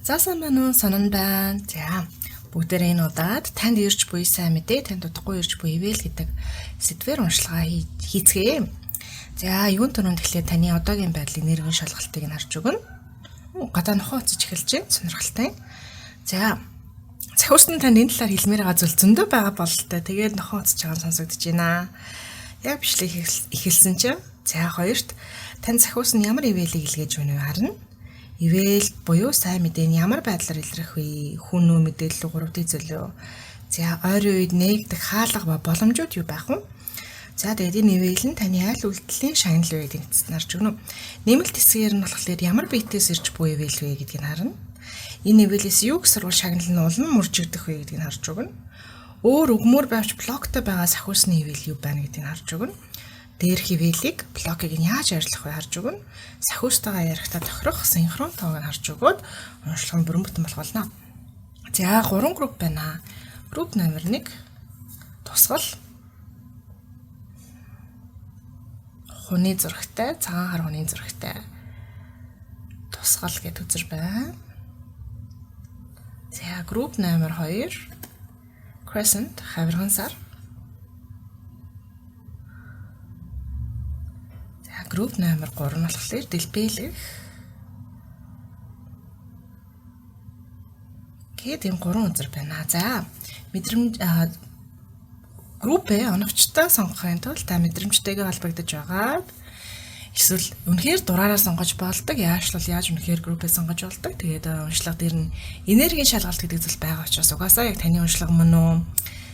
Заасан байна уу сонон байна. За бүгдээрээ энэ удаад танд ирж буй сайн мэдээ, танд удахгүй ирж буй ивэл гэдэг сэдвээр уншилгаа хийцгээе. За юун төрөнд тэгэхээр таны одоогийн байдлын нэрвэн шалгалтыг нь харж өгнө. Гадаа нохоо уцаж эхэлж байна. Сонирхолтой. За захиус нь танд энэ талаар хэлмээр байгаа зүйл зөндөө байгаа бололтой. Тэгээд нохоо уцаж байгаа сонсогдож байна. Яг бичлэг эхэлсэн чинь за хоёрт тань захиус нь ямар ивэлийг илгээж байна вэ харна. Ивэл буюу сайн мэдээ нь ямар байдлаар илрэх вэ? Хүн үү мэдээлэл үү 3D зөвлөө. За ойрын үед нээгдэх хаалга ба боломжууд юу байх вэ? За тэгээд энэ ивэл нь таны айл үйлдэлийн шагнал вэ гэдгийг нарж өгнө. Нэмэлт хэсгээр нь болохоор ямар биетээс ирж буй ивэл вэ гэдгийг харна. Энэ ивэлээс юу гэсрүүл шагнал нь улам мөржигдөх вэ гэдгийг харж өгнө. Өөр өгмөр байвч блоктой байгаа сахиусны ивэл юу байна гэдгийг харж өгнө. Дээрх ивэлийг блокийг нь яаж арилгах вэ харж өгнө. Сахиустайгаа ярихдаа тохирох синхрон тоог нь харж өгөөд уншлах нь бүрэн бүтэн болох болно. За 3 групп байна. Групп номер 1 тусгал. Хүний зурагтай, цагаан хар хүний зурагтай. Тусгал гэдэг үзэр байна. За групп номер 2 crescent хавирган сар. Групп номер 3 нь болохоор дэлбэлэг. Гэт энэ 3 үзэр байна. За мэдрэмж группээ оновчтой сонгохын тулд та мэдрэмжтэйгээ холбогдож байгаа. Эсвэл үнэхээр дураараа сонгож болдог. Яаж үнэхээр группээ сонгож болдог. Тэгээд уншлага дээр нь энергийн шалгалт гэдэг зүйл байгаа учраас угаасаа яг таны уншлага мөн үү?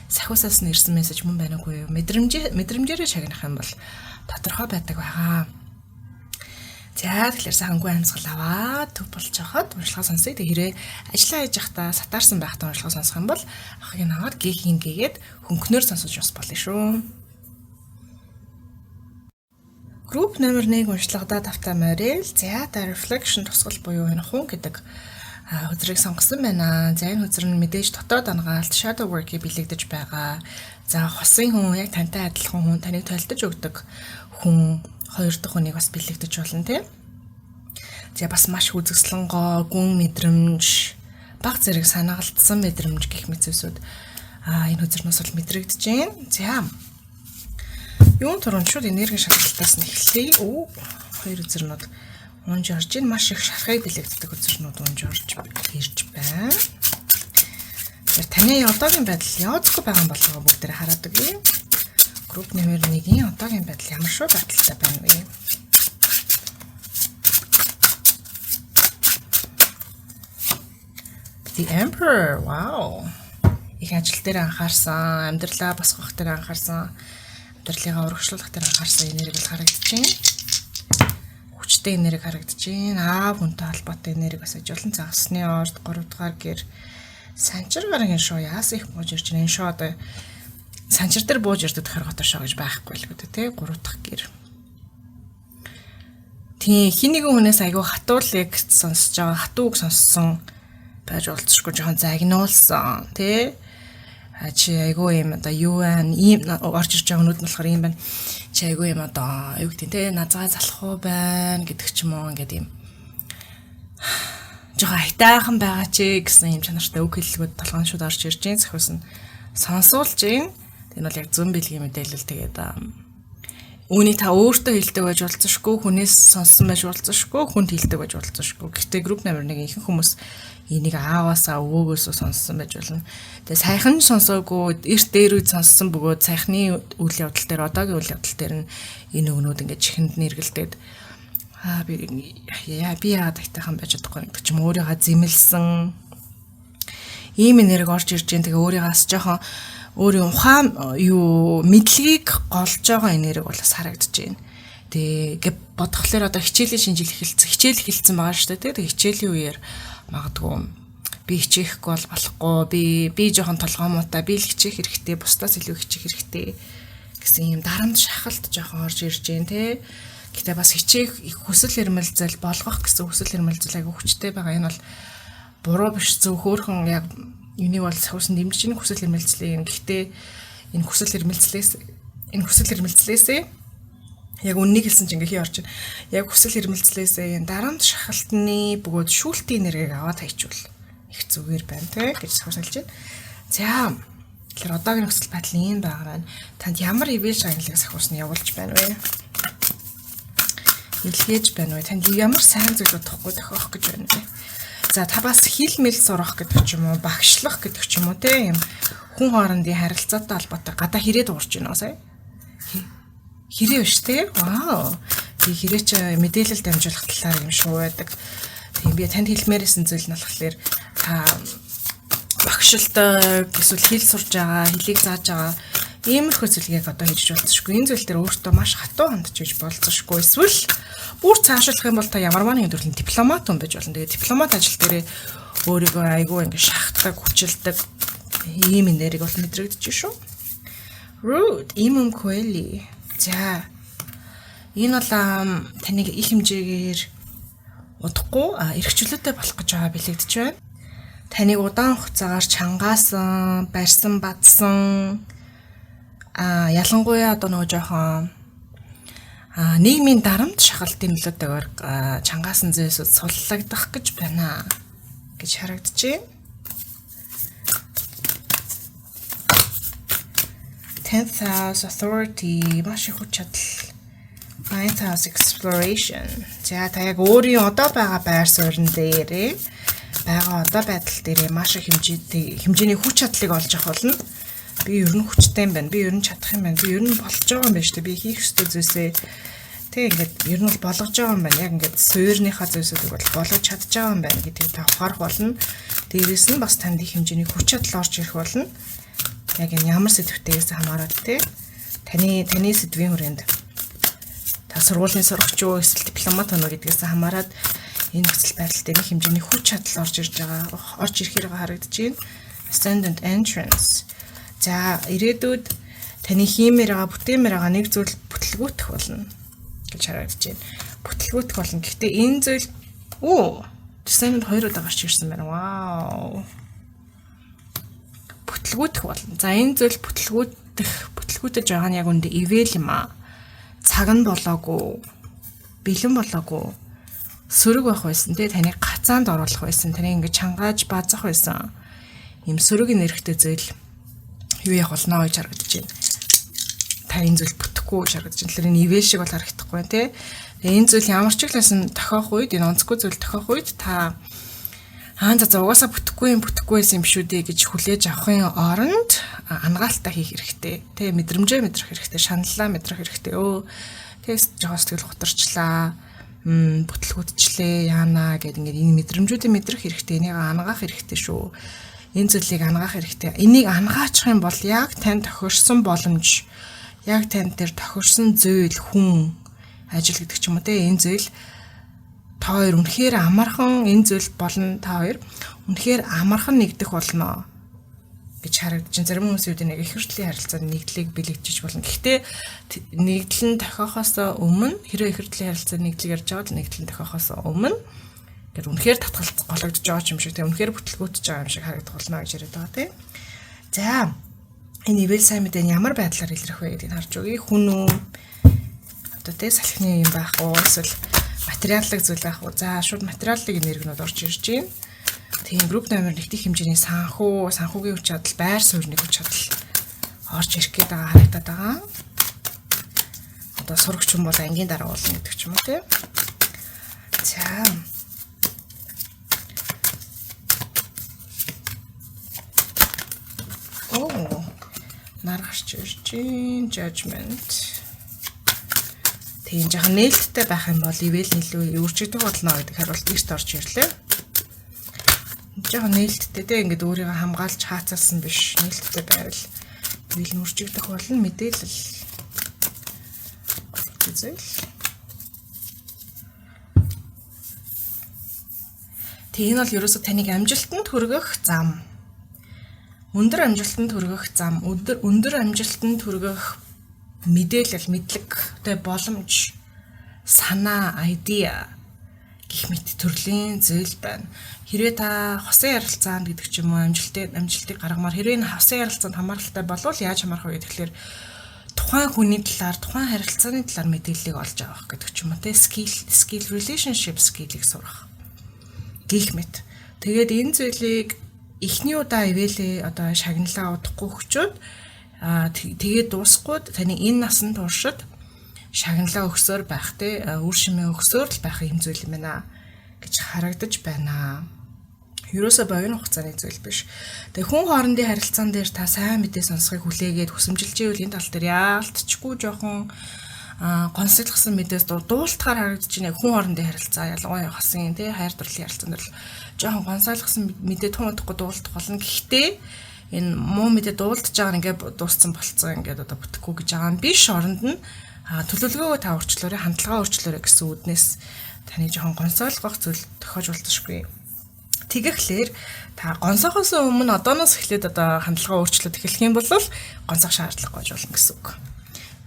Сахиусаас нь ирсэн мессеж мөн байна уугүй юу? Мэдрэмжээрээ шагнах юм бол тодорхой байдаг байгаа. За тэгэхээр санхүү амьсгал аваад төв болж хахад уншлага сонсъё. Тэг хэрэг ажиллаа хийж явахдаа сатаарсан байхдаа уншлага сонсох юм бол ахыг нь аваад гээгээд хөнгөнөөр сонсож бас болно шүү. Групп номер 1 уншлагадаа тавтай морил. За та reflection тусгал буюу энэ хун гэдэг хөзрийг сонгосон байна. За энэ хөзөр нь мэдээж дотоод ангаалт shadow work-ийг бэлэгдэж байгаа. За хосын хүн яг тантай адилхан хүн таныг тойлдож өгдөг хүн хоёр дахь хүнийг бас бэлэгдэж болно тийм. За бас маш үзэсгэлэнгой гүн мэдрэмж баг зэрэг санагалдсан мэдрэмж гэх мэт зүйлсүүд энэ хөзөрнөөс бол мэдрэгдэж байна. За юун туран шууд энерги шалгалтаас нь эхэллээ. Хоёр хөзөрнүүд унж орж ийн маш их шархыг бэлэгддэг хөзөрнүүд унж орж ирж байна. Тэгэхээр таны одоогийн байдал яоцгүй байгаа юм болоо бүгдээр хараад өгье. Групп номер 1-ийн одоогийн байдал ямар шүү байдалтай байна вэ? The Emperor. Wow. Их ажил дээр анхаарсан, амьдралаа босгох дээр анхаарсан, амьдралыгаа урагшлуулах дээр анхаарсан энерги харагдаж байна. Хүчтэй энерги харагдаж байна. Хүнтэй холбоотой энерги бас ажиглан загасны орд 3 дугаар гэр санчир гарагийн шоо яас их бууж ирж байна. Энэ шоо одоо санчир дээр бууж ирдэг харгатар шоо гэж байхгүй л гэдэг тий 3 дахь гэр. Тийм хин нэгэн хүнээс айгүй хатуулыг сонсож байгаа, хатууг сонссон байж болцсохгүй жоохон загнуулсан тий. Чи айгүй юм одоо юу вэ? Ийм орж ирж байгаа нүд нь болохоор юм байна. Чи айгүй юм одоо юу гэдэг тий назгаа залах уу байна гэдэг ч юм уу ингээд юм. Жохоо хайтаахан байгаа чи гэсэн юм чанартай үг хэллэгүүд толгойн шууд орж ирж байна. Захиус нь сонсуулж байна. Энэ бол яг зүүн бэлгийн мэдээлэл тэгээд үүнийг та өөртөө хэлдэг байж болцсошгүй, хүнээс сонссон байж болцсошгүй, хүнд хэлдэг байж болцсошгүй. Гэхдээ групп номер 1 ихэнх хүмүүс энийг ааваасаа өвөөгөөсөө сонссон байж болно. Тэгээд сайхан сонсоогүй, эрт дээр үед сонссон бөгөөд сайхны үйл явдал дээр одоогийн үйл явдал дээр нь энэ өгнүүд ингээд чихэнд нэргэлдээд би яагаад айтайхан байж чадахгүй гэдэг чим өөрийгөө зэмлсэн ийм энерги орж ирж байгаа. Тэгээ өөрийгөөс жоохон өөрийн ухаан юу мэдлэгийг голж байгаа энерги бол бас харагдаж байна. Тэгээ бодхолоор одоо хичээлийн шинжил эхэлсэн байгаа шүү дээ. Тэгээ хичээлийн үеэр магадгүй би хичээхгүй бол болохгүй, би жоохон толгоомоотой, би л хичээх хэрэгтэй, бусдаас илүү хичээх хэрэгтэй гэсэн юм дарамт шахалт жоохон орж ирж байна те. Гэтэ бас хичээх хүсэл эрмэлзэл болгох гэсэн хүсэл эрмэлзэл айгүй хүчтэй байгаа. Энэ бол буруу биш, зөв хөөрхөн яг юуны бол сахиус нь дэмжиж нэг хүсэл эрмэлзлээ. Гэхдээ энэ хүсэл эрмэлзлээс Яг үннийг хэлсэн чинь ингээ хий орж байна. Яг хүсэл хэрмэлзлээсээ дарамт шахалтны бөгөөд шүүлтийн нэрийг аваад хайчвал их зүгээр байна те гэж сануулж байна. За тэгэхээр одоогийн нөхцөл байдал ийм байгаа байна. Танд ямар ивээл шагналыг сахиусны явуулж байна вэ? Илгээж байна вэ? Танд ямар сайн зүйлүүд тухгүй тохиох гэж байна вэ? За та бас хил мэл сурах гэдэг ч юм уу, багшлах гэдэг ч юм уу те юм хүн хоорондын харилцаатай холбоотой гадаа хэрэг дуурж байна уу сая? Хэрэг биш те. Вау. Би хэрэг ч мэдээлэл дамжуулах талаар юм шүү байдаг. Тийм би танд хэлмээрсэн зүйл нь болохоор та багшилдаг эсвэл хэл сурж байгаа, хэлийг зааж байгаа иймэрхүү зүйлийг одоо хийж болцсохгүй. Энэ зүйл дээр өөртөө маш хатуу хандж иж болцсохгүй. Эсвэл бүр цаашуулах юм бол та ямар нэгэн төрлийн дипломат хүн байж болно. Тэгээ дипломат ажил дээрээ өөрийгөө айгүй ингэ шахдаг, хүчилдэг ийм нэрийг бол мэдрэгдэж шүү. Rude, имэмхүэли. За. Энэ бол таныг их хэмжээгээр удахгүй эрхчлөөтэй болох гэж байгаа билэгдэж байна. Таныг удаан хугацаагаар чангаасан, барьсан, бадсан ялангуяа одоо нөгөө жоохон нийгмийн дарамт шахалтын нөлөөтэйгээр чангаасан зээсүүд суллагдах гэж байна гэж харагдаж байна. 10th house authority маш их хүч чадал. 9th house exploration. За та яг өөрийн одоо байгаа байр суурин дээр байгаа одоо байдал дээр маш их хэмжээний хүч чадлыг олж авах болно. Би ер нь хүчтэй юм байна. Би ер нь чадах юм байна. Би ер нь болж байгаа юм байна шүү дээ. Би хийх ёстой зүйлсээ тэг ингээд ер нь бол болгож байгаа юм байна. Яг ингээд суурийнхаа зүйлсүүдийг бол болгож чадж байгаа юм байна гэдгийг та ухаарах болно. Дээрээс нь бас танд их хэмжээний хүч чадал орж ирэх болно. Яг энэ ямар сэдвтэйгээс хамаарат те таны сэдвийн хүрээнд та сургуулийн сурагч юу эсвэл дипломат өнөө гэдгээс хамаарат энэ нөхцөл байдал дээр их хэмжээний хүч чадал орж ирэхээр харагдаж байна. Ascendant entrance. За ирээдүйд таны хиймээр байгаа бүтээмээр байгаа нэг зүйл бүтлгүүтэх болно гэж харагдаж байна. Бүтлгүүтэх болно. Гэхдээ энэ зүйл Ascendant 2 удаа гарч ирсэн байна. Вау. Бүтлгүүтэх болно. За энэ зүйл бүтлгүүтэж байгаа нь яг үндэ ивэл юм аа. Цаг нь болоогүй. Бэлэн болоогүй. Сөрөг байх байсан те таныг гацаанд оруулах байсан. Таныг ингэ чангааж базах байсан. Им сөрөгийн нэрхтээ зүйл юу явах болно гэж харагдаж байна. Та энэ зүйл бүтэхгүй гэж харагдаж байна. Тэгэхээр энэ ивэл шиг бол харагдахгүй те. Энэ зүйл ямар ч хэлсэн тохиох үед энэ онцгүй зүйл тохиох үед та за угаасаа бүтэхгүй юм шүү дээ гэж хүлээж авахын оронд ангаалтаа хийх хэрэгтэй. Тэ мэдрэмжээ мэдрэх хэрэгтэй, шаналлаа мэдрэх хэрэгтэй. Тест жоос тэгэл хутарчлаа, бүтлгүүдчлээ, яана гэдэг ингээд энэ мэдрэмжүүдийг мэдрэх хэрэгтэй. Энийг ангаах хэрэгтэй шүү. Энэ зүйлийг ангаах хэрэгтэй. Энийг ангаачих юм бол яг тань тохирсон боломж, яг тань дээр тохирсон зүйл, хүн, ажил гэдэг ч юм уу те энэ зүйл та хоёр үнэхээр амархан энэ зүйл болно та хоёр үнэхээр амархан нэгдэх болно гэж харагдаж байна. Зарим хүмүүсүүд нэг их хүртлийн харилцаанд нэгдлийг бэлэгдэж болно. Гэхдээ нэгдэл нь тохиохоос өмнө хэрэв их хүртлийн харилцаанд нэгдлийг ярьж байгаа бол нэгдэл нь тохиохоос өмнө гэхээр үнэхээр татгалт гологдож байгаа юм шиг тийм үнэхээр бүтлгүүтж байгаа юм шиг харагдах болно гэж яриад байгаа тийм. За энэ ивэл сайн мэдээ ямар байдлаар илэрх вэ гэдгийг харж өгье. Хүн үү одоо тийм салхины юм байх уу эсвэл материаллык зүйл байх уу. За шууд материаллык энергинууд орж ирж байна. Тийм групп номер нэгтгэх хэмжээний санхүүгийн хүч чадал, байр суурьны хүч чадал орж ирэх гээд байгаа харагдаад байгаа. Одоо сурагч хүн бол ангийн дараа болно гэдэг ч юм уу тийм. За нар гарч ирж байна. Judgment. Тийм жоохон нээлттэй байх юм бол ивэл илүү үржигдэх болно гэдэг хариулт эрт орж ирлээ. Жоохон нээлттэй те ингээд өөрийгөө хамгаалж хаацалсан биш. Нээлттэй байвал ивэл үржигдэх болно мэдээлэл. Үзэл. Тийм энэ бол ерөөсө таныг амжилтанд хүргэх зам. Өндөр амжилтанд хүргэх зам, өндөр амжилтанд хүргэх мэдээлэл, мэдлэгтэй боломж, санаа, идея гэх мэт төрлийн зүйл байна. Хэрвээ та хосын ярилцаанд гэдэг ч юм уу амжилтыг гаргамаар хэрвээ энэ хосын ярилцаанд хамааралтай болвол яаж хамаарах вэ гэхээр тухайн хүний талаар, тухайн харилцааны талаар мэдээллийг олж авах гэдэг ч юм уу те skill relationship skill-ийг сурах. Гэх мэт. Тэгээд энэ зүйлийг эхний удаа ивэлээ одоо шагналаа удахгүй өгчөөд тэгээд дуусахгүй таны энэ насанд туршид шагналаа өгсөөр байх те үр шимээ өгсөөр л байх юм зүйл юм байна гэж харагдаж байна. Ерөөсөө богино хугацааны зүйл биш. Тэгээ хүн хоорондын харилцаан дээр та сайн мэдээ сонсохыг хүлээгээд хүсэмжилж ивэл энэ тал дээр яалтчгүй жоохон гонсоглосон мэдээс дуултахаар харагдаж байна. Хүн хоорондын харилцаа ялангуяа хосын тий хайр дурлалын харилцаан дээр жоохон гонсоглосон мэдээ тунадахгүй дуултах болно. Гэхдээ энэ муу мэдээ дуулдаж байгаа нь ингээд дууссан болцсон ингээд одоо бүтэхгүй гэж байгаа нь биш. Оронд нь төлөвлөгөөгөө та өөрчлөөрэй, хандлагаа өөрчлөөрэй гэсэн үднээс таны жоохон гонсоглох зүйл тохиож болтошгүй. Тэгэхлээр та гонсохоос өмнө одооноос эхлээд одоо хандлагаа өөрчлөлт эхлэх юм бол гонсох шаардлага гож болно гэсэн үг.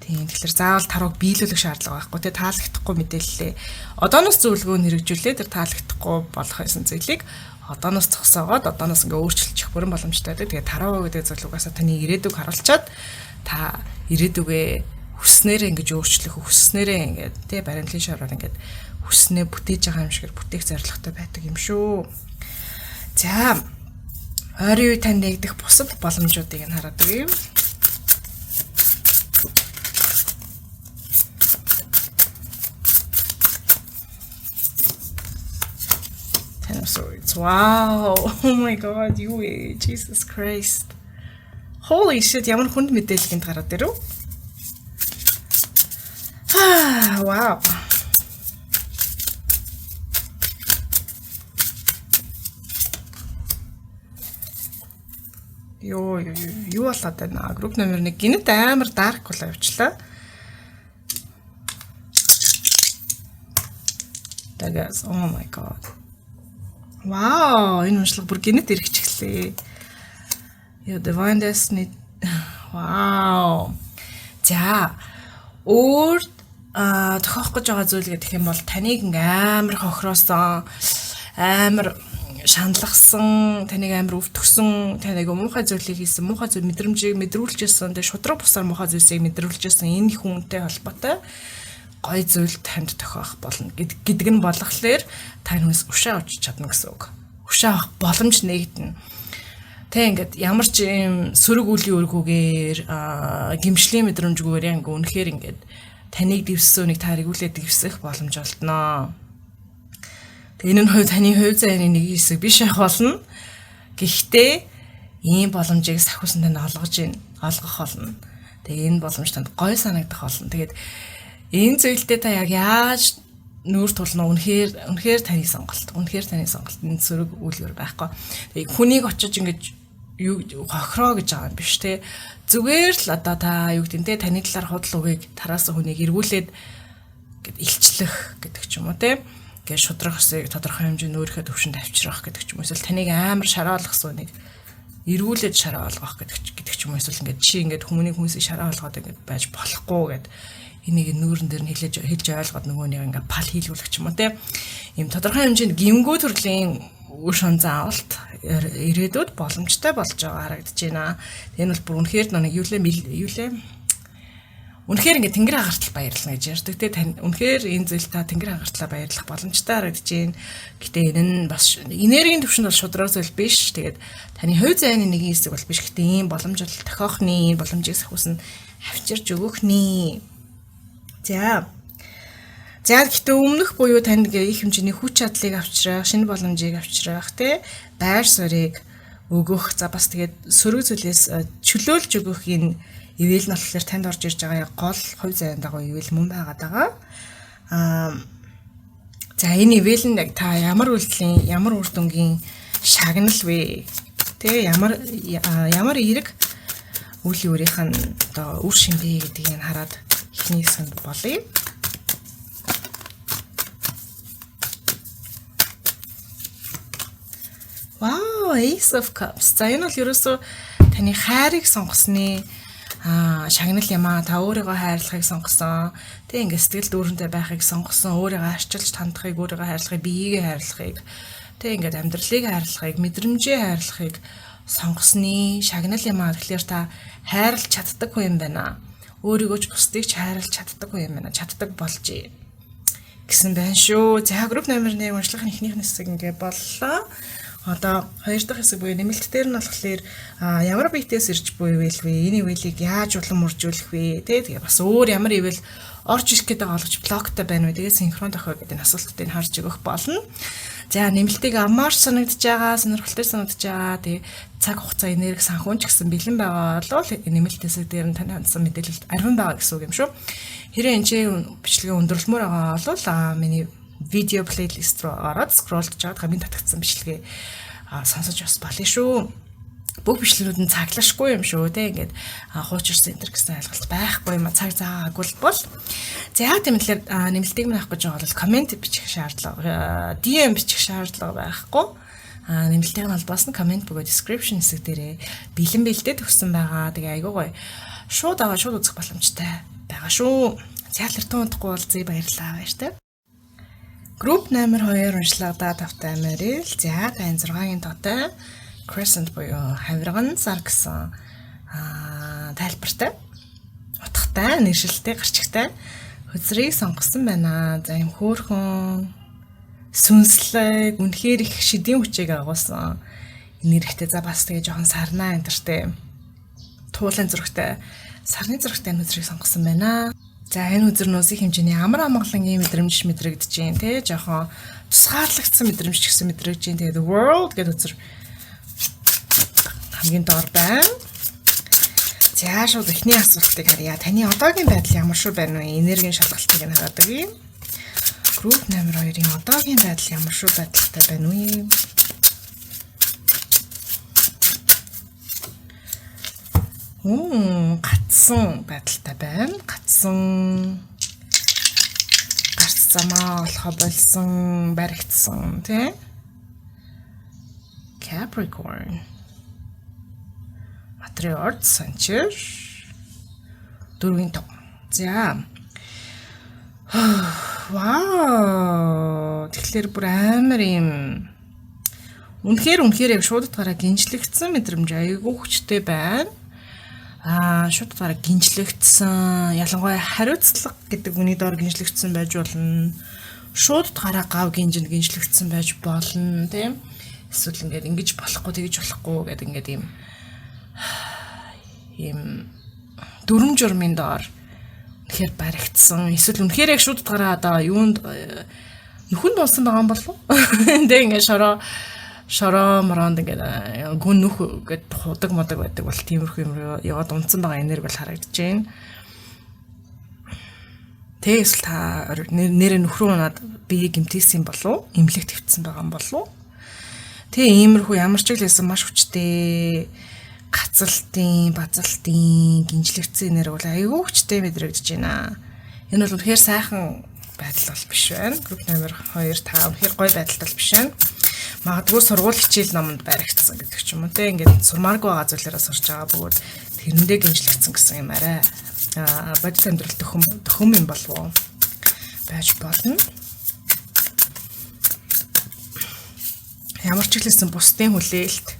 Тийм тэгэхээр заавал тарууг биелүүлэх шаардлага байхгүй те таалагдахгүй мэдээлэлээ одооноос зөвлөгөө хэрэгжүүлээ тэр таалагдахгүй болох байсан зүйлийг одооноос зогсоогоод одооноос ингээ өөрчилчих бүрэн боломжтой те тэгээ таруу гэдэг зөвлөгөөсөө таны ирээдүг харуулчаад та ирээдүгээ хүснээрээ ингэж өөрчлөх хүснээрээ ингээд те баримтлын шороор ингээд хүснээ бүтээж байгаа юм шиг бүтээх зорилготой байдаг юм шүү. За ойрын үе танд нэгдэх бусад боломжуудыг нь хараад өгье. Wow, oh my god, Jesus Christ. Holy shit, ямар хүнд мэдээлэл энд гараад ирв. Wow. Юу болоод байна? Групп номер 1 гинэт амар dark болоо явчлаа. Тэгээс oh my god. Wow, энэ уншлага бүр гинэт эргэчихлээ. Яа Divine Destiny. Wow. За өөр тохиох гэж байгаа зүйл гэх юм бол таныг амар хохироосон, амар шаналгасан, таныг амар өвтгсөн, таныг муухай зүйлийг хийсэн, муухай зүйл мэдрэмжийг мэдрүүлжсэн, тэгээ шудраг бусаар муухай зүйлсийг мэдрүүлжсэн энэ хүнтэй холбоотой гой зүйл танд тохиох болно гэдэг нь болохоор та хүнээс ушаа авч чадна гэсэн үг. Ушаа авах боломж нэгдэнэ. Тэ ингээд ямар ч юм сөрөг үлийн өргөгээр гимшлийн мэдрэмжгүйгээр ингээ үнэхээр ингээд таныг дэвссэн үнийг та эргүүлээд дэвсэх боломж олдноо. Энэ нь таны хувь заяаны нэг хэсэг биш ах болно. Гэхдээ ийм боломжийг сахиусан танд олгох болно. Тэгээ энэ боломж танд гой санагдах болно. Тэгээд энэ зүйлдээ та яг яаж нүүр тулна үнэхээр таны сонголт. Үнэхээр таны сонголт. Энэ сөрөг үйлээр байхгүй. Тэгээ хүнийг очиж ингэж хохироо гэж байгаа юм биш те. Зүгээр л одоо та юу гэдэг нь таны талаар худал үгийг тараасан хүнийг эргүүлээд гэд илчлэх гэдэг ч юм уу те. Гэж шудрах хэсэг тодорхой хэмжээнд өөрийнхөө төвшөнд авчрах гэдэг ч юм уу эсвэл таныг амар шараалгасан нэг эргүүлээд шараа олгох гэдэг ч юм уу эсвэл ингээд чи ингээд хүмүүсийг шараа олгоод ингээд байж болохгүй гэд энийг нүүрэн дээр нь хэлж ойлгоод нөгөө нэг ингээд пал хийлгүүлэх ч юм уу те ийм тодорхой хэмжээнд гимгүү төрлийн үр шон заавалт ирээдүйд боломжтой болж байгаа харагдаж байна. Энэ бол бүр үнэхээр нэг юу лээ үнэхээр ингээд тэнгэр хагартал баярлна гэж ярьдаг те үнэхээр энэ зүйл та тэнгэр хагарталаа баярлах боломжтой харагдаж байна. Гэтэ энэ нь бас энергийн төвшөнд бол шудраг зүйл биш. Тэгээд таны хувь заяаны нэгэн хэсэг бол биш. Гэтэ ийм боломж бол тохиохны боломжийг сахиусан авчирч өгөх нэ. За гэтэ өмнөх буюу танд их хэмжээний хүч чадлыг авчрах, шинэ боломжийг авчрах те байр суурийг өгөх за бас тэгээд сөрөг зүйлээс чөлөөлж өгөх энэ ивэл нь болохоор танд орж ирж байгаа гол хувь заяанд байгаа ивэл мөн байгаад байгаа. За энэ ивэл нь та ямар үйлдэлийн ямар үр дүнгийн шагнал вэ? Тэ ямар эерэг үйл өөрийнх нь одоо үр шимбэ гэдгийг нь хараад ихний хэсэнд болъё. Wow, Ace of Cups. За энэ бол ерөөсөө таны хайрыг сонгосны шагнал юм аа. Та өөрийгөө хайрлахыг сонгосон. Тэ ингээд сэтгэл дүүрэнтэй байхыг сонгосон. Өөрийгөө арчилж тандахыг, өөрийгөө хайрлахыг, биеийг хайрлахыг, тэ ингээд амьдралыг хайрлахыг, мэдрэмжээ хайрлахыг сонгосны шагнал юм аа. Тэгэхээр та хайрлж чаддаг хүн юм байна. өөрийгөө ч бусдыг ч хайрлах чаддаггүй юм байна. Чаддаг болжээ гэсэн байна шүү. За групп номер 1 уншлахын эхнийх нь хэсэг ингээ боллоо. Одоо хоёр дахь хэсэг буюу нэмэлт дээр нь болохоор ямар биетээс ирж буй ивэл вэ? Энэ ивэлийг яаж улам үржүүлэх вэ? Тэгээ бас өөр ямар ивэл орж ирэх гэдэг олгож блоктай байна вэ? Тэгээ синхрон тохио гэдэг асуултуудыг харж өгөх болно. За нэмэлтийг амарч санагдаж байгаа, сонирхолтой санагдаж байгаа. Тэгээ цаг хугацаа энерги санхүүн ч гэсэн бэлэн байгаа бол нэмэлт хэсэг дээр нь тань хандсан мэдээлэл арвин байгаа гэсэн үг юм шүү. Хэрэг энэ бичлэгээ өндөрлмөр байгаа бол миний видео плейлист руу ороод скроллж жаад гамын татагдсан бичлэгээ сонсож бас болно шүү. Бүх бичлэгүүд нь цаглашгүй юм шүү те ингээд хуучирсан энэ гэсэн ойлголт байхгүй юм цаг заагаагүй бол. За яг тийм л нэмэлтийг минь авах гэж байгаа бол комент бичих шаардлага, DM бичих шаардлага байхгүй. Нэмэлтийг нь албаас нь комент бөгөөд description хэсэг дээрээ бэлэн бэлдээд өгсөн байгаа. Тэгээ айгуу гоё. Шууд үзэх боломжтой байгаа шүү. Зайлшгүй удахгүй бол зүй баярлалаа баяртай. Групп номер 2 уншлагадаа тавтай Марил. За гайн 6-гийн тоотой Crescent буюу хавирган сар гэсэн тайлбартай утгатай нэршилтэй гарчигтай хөзрийг сонгосон байна. За юм хөөрхөн сүнслэг үнэхээр их шидийн хүчийг агуулсан нэрхтэй. За бас тэгээ жоохон сарнаа энтертэй туулын зурагтай сарны зурагтай хөзрийг сонгосон байна. За энэ үзэр нөөсийн хэмжээний амар амгалан ийм мэдрэмж мэдрэгдэж байна те жоохон тусгаарлагдсан мэдрэмж ч гэсэн мэдрэгдэж байна. Тэгээд world гэдэг үзэр хамгийн доор байна. За шууд эхний асуултыг харъя. Таны одоогийн байдал ямар шүү байна вэ? Энергийн шалгалтыг нь хараад өгье. Групп номер 2-ын одоогийн байдал ямар шүү байдалтай байна вэ? Гацсан байдалтай байна. Гацсан гарц замаа болохоо болсон, баригдсан тий. Capricorn. Матриорд санчир. Дөрвийн тоо. За. Вау. Тэгэхээр бүр амар юм. Үнэхээр яг шууд утгаараа гинжлэгдсэн мэдрэмж айгүй хүчтэй байна. Шууд утгаараа гинжлэгдсэн, ялангуяа хариуцлага гэдэг үний доор гинжлэгдсэн байж болно. Шууд утгаараа гав гинжлэгдсэн байж болно, тийм. Эсвэл ингээд ингэж болохгүй, тэгэж болохгүй гэдэг ингээд ийм дүрм журмын доор тэгэхээр баригдсан. Эсвэл үнэхээр яг шууд утгаараа одоо юунд нөхөн дунсан байгаа юм болов уу? Тэ ингээд шороо моронд ингээд гүн нүх гэд худаг модаг байдаг бол тиймэрхүү юм яваад унтсан байгаа энерги бол харагдаж байна. Тэ эсвэл та нэрээ нөхрөө унаад бие гимтээсэн болов уу? Имлэг твцсэн байгаа юм болов уу? Тэ иймэрхүү ямар ч хэлсэн маш хүчтэй гацалтын, базалтын, гинжлэгдсэн энерги бол аюу хүчтэй мэдрэгдэж байна. Энэ бол үнэхээр сайхан байдал бол биш байна. Групп номер 2 та үнэхээр гоё байдал бол биш байна. Магадгүй сургууль хичээл номонд баригдсан гэдэг ч юм уу те ингээд сурмааргүй байгаа зүйлээрээ сурч байгаа бөгөөд тэрэндээ гинжлэгдсэн гэсэн юм арай бодит амьдрал төхөм юм болов уу байж болно. Ямар ч хэлсэн бусдын хүлээлт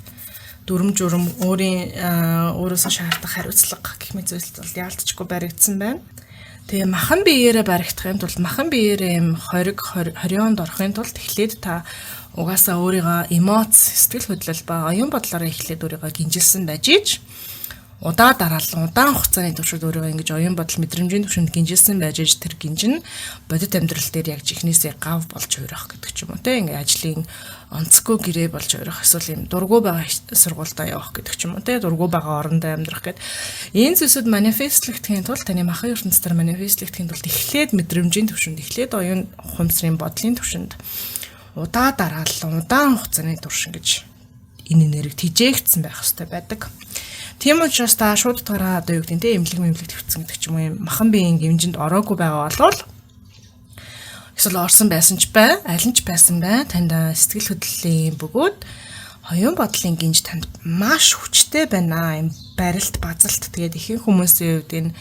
дүрм журм өөрөөсөө шаардах хариуцлага гэх мэт зүйлс бол яалтчгүй баригдсан байна. Тэгээ махан биеэрээ баригдахын тулд махан биеэрээ юм хорионд орохын тулд эхлээд та угаасаа өөрийгөө эмоц, сэтгэл хөдлөл ба оюун бодлороо эхлээд өөрийгөө гинжилсэн байж ич удаа дараалан удаан хугацааны туршид өөрийгөө ингэж оюун бодол мэдрэмжийн түвшинд гинжилсэн байж ич тэр гинжин бодит амьдрал дээр яг жихнээсээ гав болж хуурах гэдэг ч юм уу те ингээ ажлын онцгүй гэрээ болж хуурах эсвэл юм дургу байгаа сургуультай явах гэдэг ч юм уу те дургу байгаа орондоо амьдрах гэд энэ зүйлсүүд манифестлэгдэхийн тулд таны махын ертөнцийн манифестлэгдэхийн тулд эхлээд мэдрэмжийн түвшинд эхлээд оюун ухамсарын бодлын түвшинд удаа дараалан удаан хугацааны туршин гэж энэ энерги тижээгдсэн байх хэрэгтэй байдаг. Тийм учраас та шууд утгаараа одоо юу гэдэг нь те эмнэлэг твцсэн гэдэг ч юм уу махан биеийн гимжинд ороогүй байгаа бол эсвэл орсон байсан ч бай, аль нь ч байсан бай танд сэтгэл хөдлөлийн бөгөөд оюун бодлын гинж танд маш хүчтэй байна. Им барилт базалт тэгээд ихэнх хүмүүсийн хувьд энэ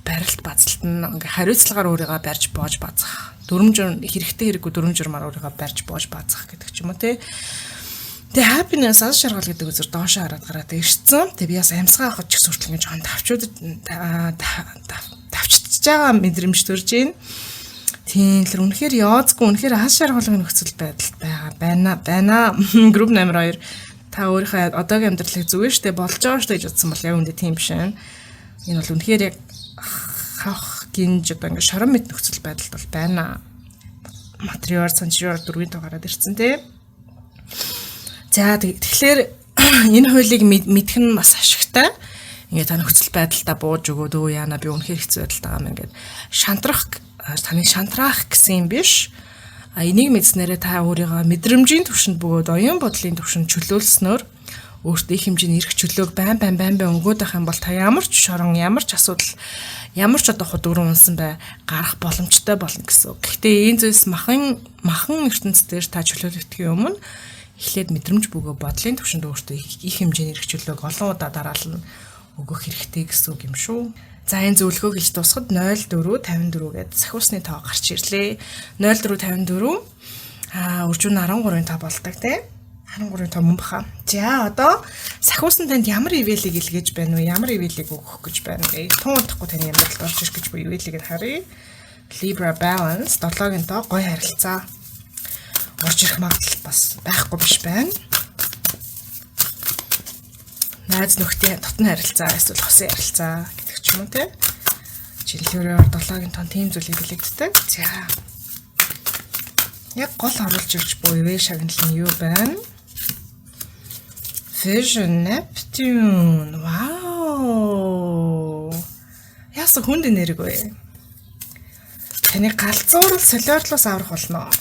барилт базалт нь ингээ хариуцлагаар өөрийгөө барьж боож базах. Дүрмжир хэрэгтэй хэрэггүй дүрмжирмаар өөрийгөө барьж боож базах гэдэг ч юм уу те. Тэгээ happiness аз жаргал гэдэг үзэр доошоо хараад гараад ирсэн. Тэгээ би бас амьсгаа авах ч гэсэн хүртэл ингэж жоон тавчууд байгаа мэдрэмж төрж байна. Тийм л үнэхээр яоцгүй үнэхээр хас шаргалгын нөхцөл байдалд байна. Групп номер 2 та өөрийнхөө одоогийн амьдралыг зүгээр штэ болж байгаа штэ гэж утсан бол яг үндэ тийм биш ээ. Энэ бол үнэхээр яг хавх гинж одоо ингээд шорон мэд нөхцөл байдалд бол байна. Материал санчраар дөрвийн тоо гараад ирсэн те. За тэгэхээр энэ хуулийг мэдэх нь бас ашигтай. Ингээд та нөхцөл байдалдаа бууж өгөөд өө яана би үнэхээр хэцүү байдалтай байгаа юм ингээд таны шантраах гэсэн юм биш. Энийг мэдснээрээ та өөрийгөө мэдрэмжийн түвшинд бөгөөд оюун бодлын түвшинд чөлөөлснөөр өөртөө их хэмжээний эрх чөлөөг байн өгөөд байх юм бол та ямар ч шорон, ямар ч асуудал, ямар ч одоо худуур унсан бай гарах боломжтой болно гэсэн. Гэхдээ энэ зүйлс махан ертөнцийн дээр та чөлөөлөгдөхийн өмнө эхлээд мэдрэмж бөгөөд бодлын түвшинд өөртөө их хэмжээний эрх чөлөөг олон удаа дараална өгөх хэрэгтэй гэсэн үг юм шүү. За энэ зөвлөгөөг хийж дуусахад 0454 гэдэг сахиусны тоо гарч ирлээ. 0454 үржүүн 13-ын тоо болдог тийм. 13-ын тоо мөн баха. За одоо сахиусан танд ямар ивэлийг илгээж байна вэ? Ямар ивэлийг өгөх гэж байна вэ? Тун удахгүй таны амьдралд орж ирэх гэж буй ивэлийг харъя. Libra balance 7-гийн тоо гоё харилцаа. Орж ирэх магадлал бас байхгүй биш байна. Найз нөхдийн дотны харилцаа эсвэл хосын харилцаа гэдэг ч юм уу те. Жирлүүрээр 7-гийн тон тийм зүйлийг билэгддэг. За. Яг гол оруулж ирж буй ивэ шагналын юу байна? Vision Neptune. Вау. Яасан хүнд энерги вэ? Таны галзуурал солиорлоос аврах болно.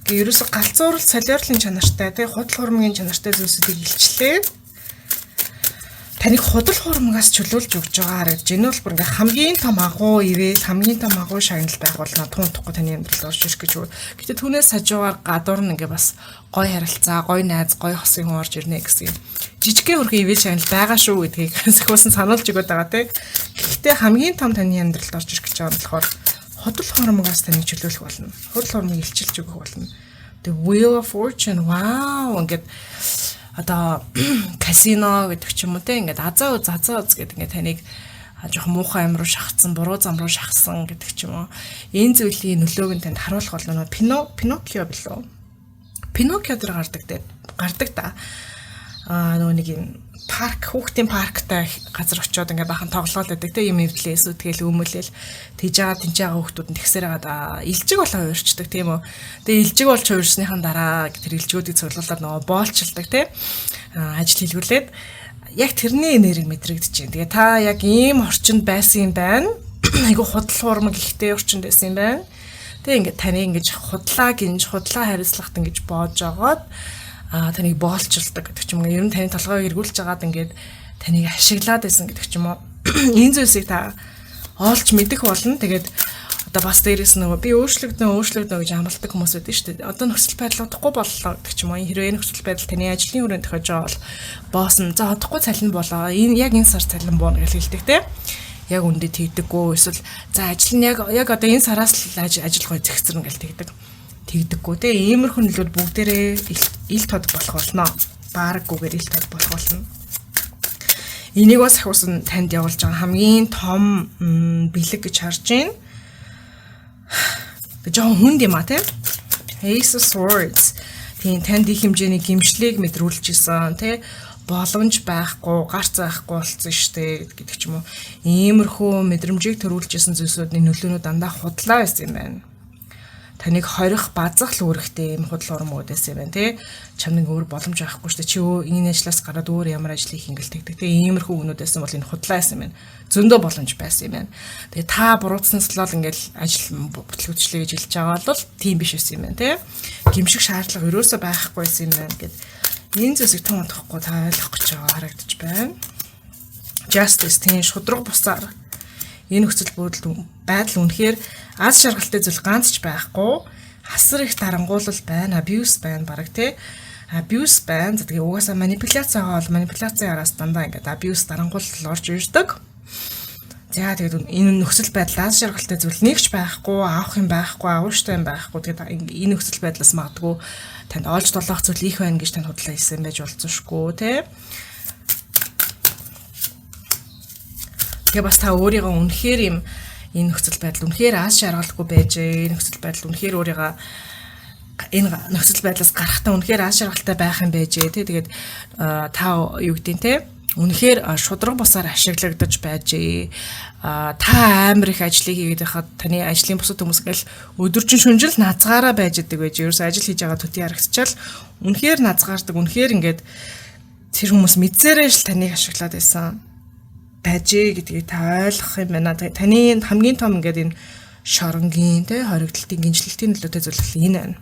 Гэ ерөөсө галзуурал солиорлын чанартай те худал хуурмгийн чанартай зүйлсүүдийг илчлээ. Таныг худал хуурмгаас чөлөөлж өгч байгаа гэж энэ бол бүр ингээ хамгийн том агуу ивэ хамгийн том агуу шагнал байх болно тун утахгүй таны амьдралд орж ирэх гэж. Гэтэ түүнээс хажуугаар гадуур нь ингээ бас гой харилцаа, гой найз, гой хосын хүн орж ирнэ гэсэн юм. Жижигхэн хөрхөн ивэ шагнал байгаа шүү гэдгийг сахиусан сануулж өгöd байгаа те. Гэхдээ хамгийн том таны амьдралд орж ирэх гэж байгаа нь болохоор худал хуурмгаас таныг чөлөөлөх болно. Худал хуурмыг илчилж өгөх болно. The Wheel of Fortune. Wow ингээд одоо казино гэдэг ч юм уу те ингээд азаа үз гэдэг ингээд таныг жоохон муухай ам руу шахацсан, буруу зам руу шахсан гэдэг ч юм уу. Энэ зүйлийн нөлөөг нь танд харуулах бол нөө Пиноккио билүү? Пиноккио дээр гардаг та. Нөгөө нэг юм парк, хүүхдийн парктай газар очиод ингээд бахан тоглоол байдаг те юм эвдлээс үтгэл өмөлөл тийж байгаа тэнцээ байгаа хүүхдүүд нь тэгсээр байгаа илжиг болоо уурчдаг тийм үү. Тэгээ илжиг болж уурсныхан дараа тэр илжгүүдийг цуглуулад нөгөө боолчилдаг те ажил хийлгүүлээд яг тэрний энерги мэдрэгдэж байна. Тэгээ та яг ийм орчинд байсан юм байна. Айгу худал хуурмаг ихтэй орчинд байсан юм байна. Тэгээ ингээд таны ингэж худлаа хариуцлагт ингэж боож агаад таныг боолчилдаг гэдэг ч юм уу. Ер нь таны толгойг эргүүлж агаад ингээд таныг ашиглаад байсан гэдэг ч юм уу. Энэ зүйлсийг та олж мэдэх болно. Тэгээд одоо бас дээрээс нөгөө би өөрчлөгдөнө гэж амлалдаг хүмүүс байдаг шүү дээ. Одоо нөхцөл байдал удахгүй боллоо гэдэг ч юм уу. Хэрвээ нөхцөл байдал таны ажлын хүрээнд тохиож байгаа бол босс нь за удахгүй цалин болоо. Энэ сар цалин буuna гэж хэлдэг те. Яг үндэ тэгдэггүй. Эсвэл за ажил нь яг одоо энэ сараас л ажил гой зэгцэрнэ гэж тэгдэггүй те. Иймэрхүү нөлөөл бүгдээрээ ил тод болох болно. Баараггүйгээр ил тод болох болно. Энийг бас сахиусан танд явуулж байгаа хамгийн том бэлэг гэж харж байна. Жохон хүнд юм а те. Ace of Swords. Тийм танд их хэмжээний гимшлийг мэдрүүлж исэн те. Боломж байхгүй, гарц байхгүй болсон штэ гэдэг ч юм уу. Иймэрхүү мэдрэмжийг төрүүлж исэн зүйлсүүдний нөлөөнүүд дандаа худлаа байсан юм байна. Таныг хорих базах л үүрэгтэй юм худал хуурмаг байсан юм байна тий. Чамд өөр боломж авахгүй шүү дээ. Чи энэ ажлаас гараад өөр ямар ажил хийх ингээл тэгдэг тий. Иймэрхүү үнүүд байсан бол энэ худлаа байсан юм байна. Зөндөө боломж байсан юм байна. Тэгээ та буруутснаас л ингээл ажил бүтлгүүчлээ гэж хэлж байгаа бол тийм биш байсан юм байна тий. Гимших шаардлага өрөөсөө байхгүй байсан юм байна гэд энэ зүйлсийг тун удахгүй та ойлгох гэж байгаа харагдаж байна. Justice тийм шудраг бусаар энэ нөхцөл байдал үнэхээр аз жаргалтай зүйл ганц ч байхгүй. Хасар их дарангуулал байна, abuse байна баг тий. Abuse байна. За тэгээ угаасаа манипуляцаа бол манипуляцаараас дандаа ингээд abuse дарангуулал орж ирдэг. За тэгээд энэ нөхцөл байдал аз жаргалтай зүйл нэг ч байхгүй, авах юм байхгүй, авууштай юм байхгүй. Тэгээд энэ нөхцөл байдлаас магадгүй танд олж долоох зүйл их байна гэж танд худлаа хэлсэн байж болцсошгүй тий. Тэгээ бас та өөрийгөө үнэхээр юм Энэ нөхцөл байдал үнэхээр аз жаргалгүй байж, энэ нөхцөл байдал үнэхээр өөрийгөө энэ нөхцөл байдлаас гарахтаа үнэхээр аз жаргалтай байх юм байж тий. Тэгээд та юу гэдэг нь те үнэхээр шудраг бусаар ашиглагдаж байж та амар их ажлыг хийгээд байхад таны ажлын бусад хүмүүс гэл өдөржин шүнжил назгаараа байж идэг байж ерөөс ажил хийж байгаа төдий харагдчихал үнэхээр назгаардаг үнэхээр ингээд тэр хүмүүс мэдсээрээ л таныг ашиглаад байсан байжээ гэдгийг та ойлгох юм байна. Таны хамгийн том ингээд энэ шоронгийн те хоригдлтын гинжлэлтийн нөлөөтэй зүйл энэ байна.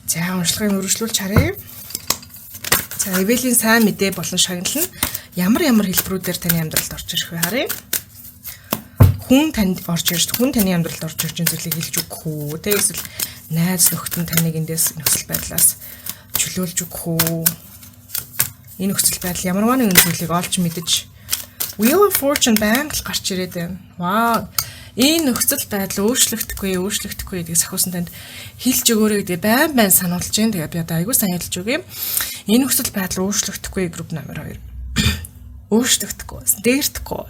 За уншлагыг өргөжлүүлж харъя. За Эвелийн сайн мэдээ болон шагнал нь ямар хэлбэрүүдээр таны амьдралд орж ирэх вэ харъя. Хүн танд орж ирж, хүн таны амьдралд орж ирж байгаа зүйлийг хэлж өгөх үү? Тэ эсвэл найз нөхдөд нь таныг эндээс нөхцөл байдлаас чөлөөлж өгөх үү? Энэ нөхцөл байдал ямар нэгэн зүйлийг олж мэдэж Wheel of Fortune байнга л гарч ирээд байна. Вау. Энэ нөхцөл байдал өөрчлөгдөхгүй гэдгийг сахиусан танд хэлж өгөөрэй гэдэг байн сануулж байна. Тэгээ би одоо айгуу сайн хэлж өгье. Энэ нөхцөл байдал өөрчлөгдөхгүй групп номер 2. Өөрчлөгдөхгүй, дээрдэхгүй.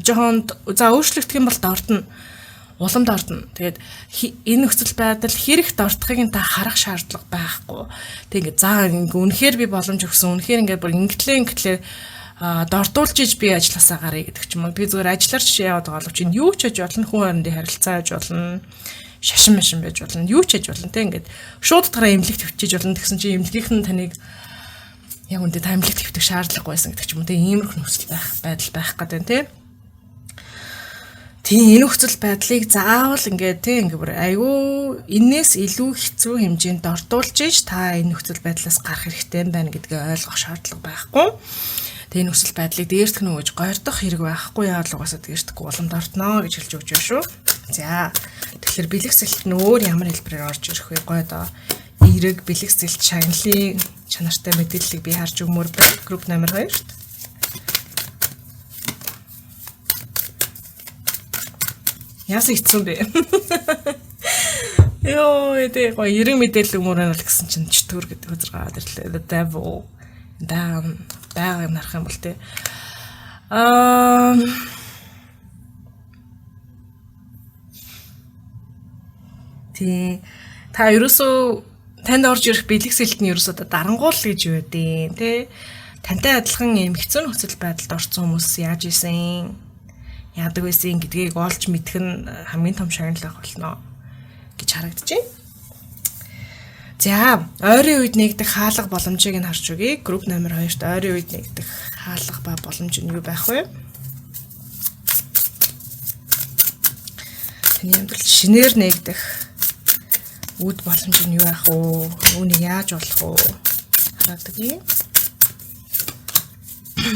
Жохон за өөрчлөгдөх юм бол дордно. Уламд ордно. Тэгээд энэ нөхцөл байдал хэрэгт ортохыг та харах шаардлага байхгүй. Тэг ингээд за үнэхээр би боломж өгсөн. Үнэхээр ингээд бүр ингэтлээ дордуулж иж би ажилласаа гарыг гэдэг ч юм уу. Би зүгээр ажиллаарч яваад байгаа боловч энэ юу ч хийж болно, хүн хоорондын харилцаа хийж болно, шашин машин байж болно, юу ч хийж болно те ингээд шууд дараа эмнэлэгт төвчиж болно гэсэн чинь эмнэлгийнх нь таныг яг үндэ та эмнэлэгт төвчих шаардлагагүй байсан гэдэг ч юм уу те. Иймэрхүү нөхцөл байдал байх гэдэг те. Тийм энэ нөхцөл байдлыг заавал ингээд те ингээд бүр айгүй энээс илүү хэцүү хэмжээнд дордуулж иж та энэ нөхцөл байдлаас гарах хэрэгтэй байна гэдгийг ойлгох шаардлага байхгүй. Тэгээ нөхцөл байдлыг дээрдэх нь гэж гойрдох хэрэг байхгүй яа л угаасаа дээрдэхгүй боломж ортноо гэж хэлж өгч байна шүү. За тэгэхээр бэлэгсэлт нь өөр ямар хэлбэрээр орж ирэх вэ? Гой доо эерэг бэлэгсэлт шагналын чанартай мэдээллийг би харж өгмөр байна. Групп номер 2-т. Яасан хэцүү бэ? Йоо, эдээ гоо эерэг мэдээлэл өгмөр байна гэсэн чинь чөтгөр гэдэг хөзөргөөд ирлээ. The devil. Даан байгааг нарах юм бол тээ. Тий. Та ерөөсөө танд орж ирэх бэлэгсэлт нь ерөөсөө дарангуул гэж юу вэ тий? Тантай адилхан юм хэцүү нөхцөл байдалд орсон хүмүүс яаж исэн? Яадаг байсан гэдгийг олж мэдэх нь хамгийн том шагналах болно гэж харагдаж байна. За, ойрын үед нэгдэх хаалга боломжийг нь харж өгье. Групп номер 2-т ойрын үед нэгдэх хаалга ба боломж нь юу байх вэ? Таны амьдралд шинээр нэгдэх үд боломж нь юу байх вэ? Үүнийг яаж болох вэ? Хараад өгье.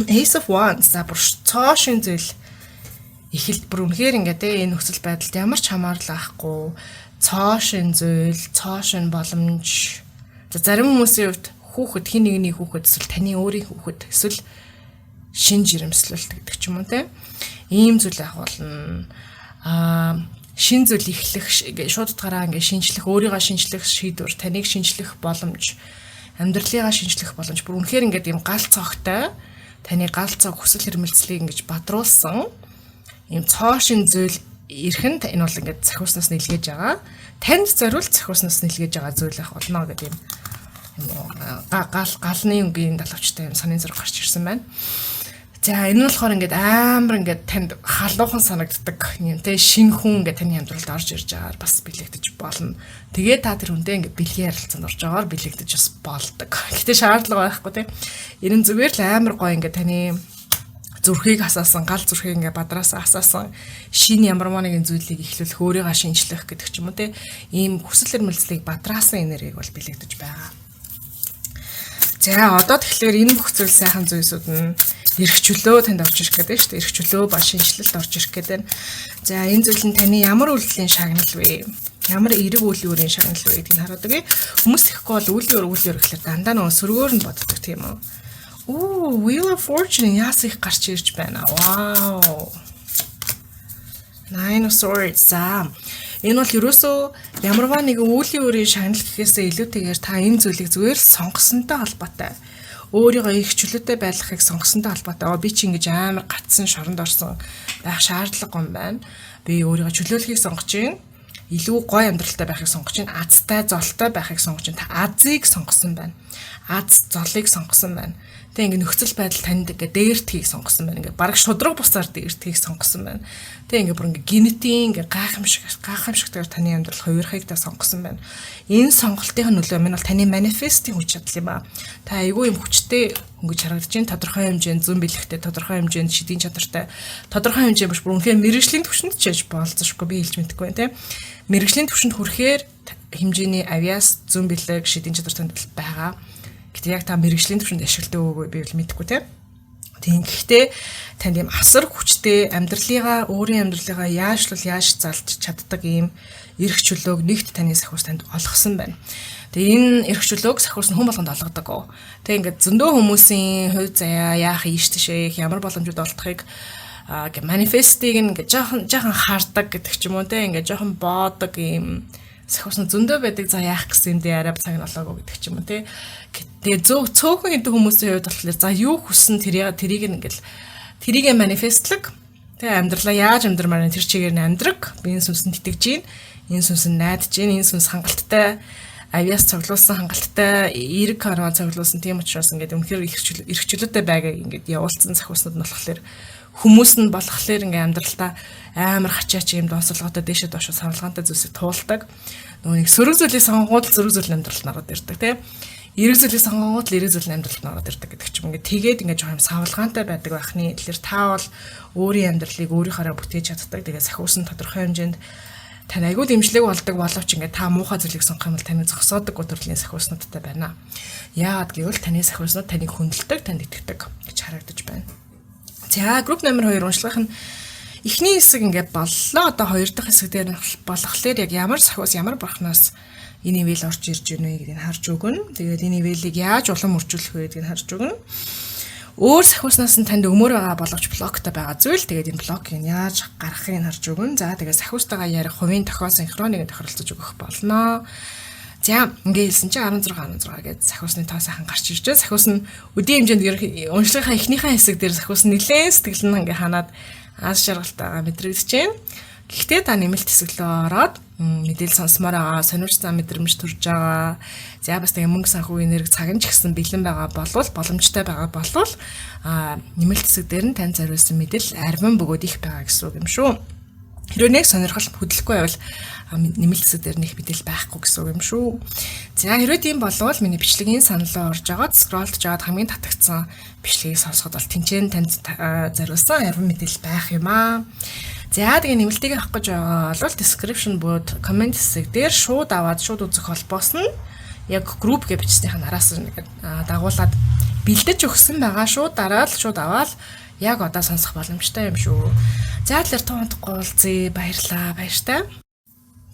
Ace of Wands за бүр цоо шин зүйл эхэлт бүр үнэхээр ингээд энэ нөхцөл байдалд ямар ч хамаарлаа ахгүй цоо шин зүйл, цоо шин боломж. За зарим хүмүүсийн хувьд хүүхэд хин нэгний хүүхэд эсвэл таны өөрийн хүүхэд эсвэл шин жирэмслэлт гэдэг ч юм уу те. Ийм зүйл авах болно. Шин зүйл эхлэх шууд утгаараа ингээд шинжлэх, өөрийгөө шинжлэх шийдвэр, таныг шинжлэх боломж, амьдралыгаа шинжлэх боломж. Бүр үнэхээр ингээд ийм гал цогтой таны гал цог хүсэл хэрмэлцлийг ингэж бадруулсан ийм цоо шин зүйл эрхэнд энэ бол ингээд захиуснаас нэлгээж байгаа. Танд зориулт захиуснаас нэлгээж байгаа зүйл ах болно гэдэг юм галны өнгийн далавчтай юм санийн зураг гарч ирсэн байна. За энэ нь болохоор ингээд амар ингээд танд халуухан санагддаг юм те шинэ хүн ингээд таны амьдралд орж ирж байгаагаар бас бэлэгдэж болно. Тэгээ та тэр хүнтэй ингээд бэлгийн ярилцанд орж байгаагаар бэлэгдэж бас болдог. Гэтэ шаардлага байхгүй те. Энэ зүгээр л амар гоё ингээд таны зүрхийг хасаасан, гал зүрхийг ингээ бадраасаа хасаасан шинэ ямар нэгэн зүйлийг эхлүүлэх, өөрийгөө шинжлэх гэдэг ч юм уу те. Ийм хүсэл эрмэлзлийг бадраасан энергийг бол бэлэгдэж байгаа. За одоо тэгэхээр энэ бүх зүйл сайхан зүйлсүүд нь эрх чөлөө танд орж ирэх гэдэг шүү дээ. Эрх чөлөө ба шинжлэлт орж ирэх гэдэг. За энэ зүйл нь таны ямар үйлдэлийн шагнал вэ? Ямар эерэг үйл өөрийн шагнал вэ гэдгийг хараад өгье. Хүмүүс ихгүй бол үйл өөр гэхэлэр дандаа нөгөө сөргөөр нь боддог тийм үү? Ooh, Wheel of Fortune яас их гарч ирж байна. Wow. Nine of Swords. За. Энэ бол ерөөсөө ямарваа нэгэн үлийн өөрийн шагнал гэхээсээ илүүтэйгээр та энэ зүйлийг зүгээр сонгосонтой холбоотой. өөрийгөө их чөлөөтэй байлгахыг сонгосонтой холбоотой би чи ингэж амар гатсан шоронд орсон байх шаардлагагүй юм байна. Би өөрийгөө чөлөөлөхийг сонгож байна. Илүү гоё амьдралтай байхыг сонгож байна. Азтай, золтой байхыг сонгож байна. Та азыг сонгосон байна. Аз золыг сонгосон байна. Тэг ингээ нөхцөл байдал танд ингээ дээртхийг сонгосон байна. Ингээ бараг шудраг бусаар дээртхийг сонгосон байна. Тэг ингээ бүр ингээ генетийн ингээ гайхамшигтайгаар таны амьдрал хувирахыг та сонгосон байна. Энэ сонголтын нөлөө минь бол таны манифестийн хүч чадал юм аа. Та айгүй юм хүчтэй хөнгөж харагдаж байна. Тодорхой хэмжээнд зүүн бэлэгтэй, тодорхой хэмжээнд шидийн чадвартай, тодорхой хэмжээнд бүр үнэхээр мэрэгжлийн түвшинд ч яж болцсошгүй би хэлж мэдэхгүй байна те. Мэрэгжлийн түвшинд хүрэхээр хэмжээний авиас зүүн бэлэг шидийн чадвартай байгаа. Гэтэ яг та мэрэгжлийн түвшинд ашигладаг үгүй би бол мэдэхгүй те. Тийм гэхдээ танд ийм асар хүчтэй өөрийн амьдралыгаа яаж залж чаддаг ийм эрх чөлөөг нэгт таны сахиус танд олгосон байна. Тэгээ энэ эрх чөлөөг сахиус нь хүн болгонд олгодог. Тэгээ ингээд зөндөө хүмүүсийн хувь заяа яах ийш тийшээ ямар боломжууд олдохыг манифестиг ингээд жоохон хардаг гэдэг ч юм уу те ингээд жоохон боодог ийм сахиус нь зөндөө байдаг за яах гэсэн юм дээр арай цаг нь олоогүй гэдэг ч юм уу те. Тэгээ цөөхөн хэдэн хүмүүсийн хувьд болохоор за юу хүссэн тэрийг ингээл манифестлаг тэгээ амьдралаа яаж амьдрмаар тэр чигээр нь амьдраг би энэ сүнсэнд итгэж гин энэ сүнсэнд найдаж гин энэ сүнс хангалттай авиас цуглуулсан хангалттай эерэг карма цуглуулсан тийм учраас ингээд үнэхээр эрх чөлөөтэй байгааг ингээд явуулсан сахиуснууд нь болохоор хүмүүс нь болохоор ингээм амьдралтаа амар хачаач юм донсолгоотой дээшээ доошо савлгаантай зүйлсийг туулдаг. Нөгөө нэг сөрөг зүйлийг сонгоод сөрөг зүйл амьдралд нараад ирдэг тийм. Эрэг зүйлийг сонгоод эрэг зүйл амьдралд нараад ирдэг гэдэг ч юм ингээд тэгээд ингээд жоох юм савлгаантай байдаг байхны тэгэхээр та бол өөрийн амьдралыг өөрийнхөөрөө бүтээж чаддаг. Тэгээд сахиусан тодорхой хэмжээнд тань айгүй дэмжлэг болдог боловч ингээд та муухай зүйлийг сонгох юм бол таны зогсоодог төрлийн сахиуснуудтай байна. Яагаад гэвэл таны сахиуснууд таныг хүндэлдэг, танд итгэдэг гэж харагдаж байна. За групп номер 2 уншлагынх нь эхний хэсэг ингээд боллоо. Одоо хоёр дахь хэсэг дээр болохоор яг ямар сахиус ямар бурхнаас энэ ивэл орж ирж байна гэдгийг харж өгнө. Тэгээд энэ ивэлийг яаж улам өржүүлэх вэ гэдгийг харж өгнө. Өөр сахиуснаас нь танд өмөр байгаа боловч блоктой байгаа зүйл. Тэгээд энэ блокийг яаж гаргахыг харж өгнө. За тэгээд сахиустайгаа ярих хувийн тохиол синхроныг тохиролцож өгөх болно. За ингээд хэлсэн чинь 16 гээд сахиусны тоо сайхан гарч ирж байна. Сахиус нь өдийн хэмжээнд уншлагынхаа эхнийхээ хэсэг дээр сахиус нь нэлээд сэтгэл нь ингээд ханаад аз жаргалтайгаа мэдрэгдэж байна. Гэхдээ та нэмэлт хэсэг рүү ороод мэдээлэл сонсомоор байгаа, сонирч зам мэдрэмж төрж байгаа. За бас тэгээ мөнгө санхүү энерги цаг нь ч гэсэн бэлэн байгаа болвол боломжтой байгаа болвол нэмэлт хэсэг дээр нь тань зориулсан мэдээлэл арвин бөгөөд их байгаа гэсэн үг юм шүү. Хэрвээ нэг сонирхол хөдлөхгүй байвал нэмэлт хэсэг дээр нэг мэдээлэл байхгүй гэсэн үг юм шүү. За хэрвээ тийм болвол миний бичлэгийн саналаа орж агаад скроллж жаад хамгийн татагдсан бичлэгийг сонсоход бол тэнцэн танд зориулсан арвин мэдээлэл байх юм аа. За тэгээ нэмэлтийг авах гэж байгаа бол description буюу comment хэсэг дээр шууд аваад шууд үзэх холбоос нь яг group гэж бичснийх нь араас нь дагуулад бэлдэж өгсөн байгаа шууд дараад шууд аваад яг одоо сонсох боломжтой юм шүү. За тэгэхээр туунтахгүй уулзъя. Баярлаа. Баяртай.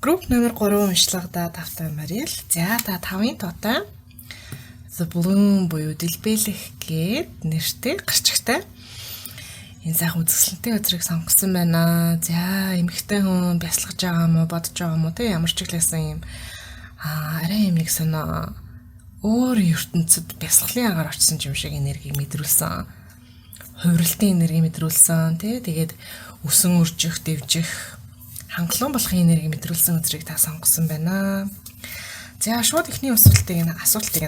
Групп номер 3 уншлагада тавтай Марил. За та 5-ын тоотой The Bloom буюу дэлбэлэх гээд нэртэй гарчигтай. Энэ сайхан үзэсгэлэнтэй өдрийг сонгосон байна. За эмэгтэй хүн бясалгаж байгаа юм уу, бодож байгаа юм уу те ямар ч ихлээсэн юм арай юм нэг санаа өөр ертөнцид бясалгалын агаар очсон юм шиг энергийг мэдрүүлсэн. Хувирлтын энерги мэдрүүлсэн тий тэгээд өсөн үржих, дэвжих, хангалуун болохын энерги мэдрүүлсэн өдрийг та сонгосон байна. За шууд ихний асуултыг нь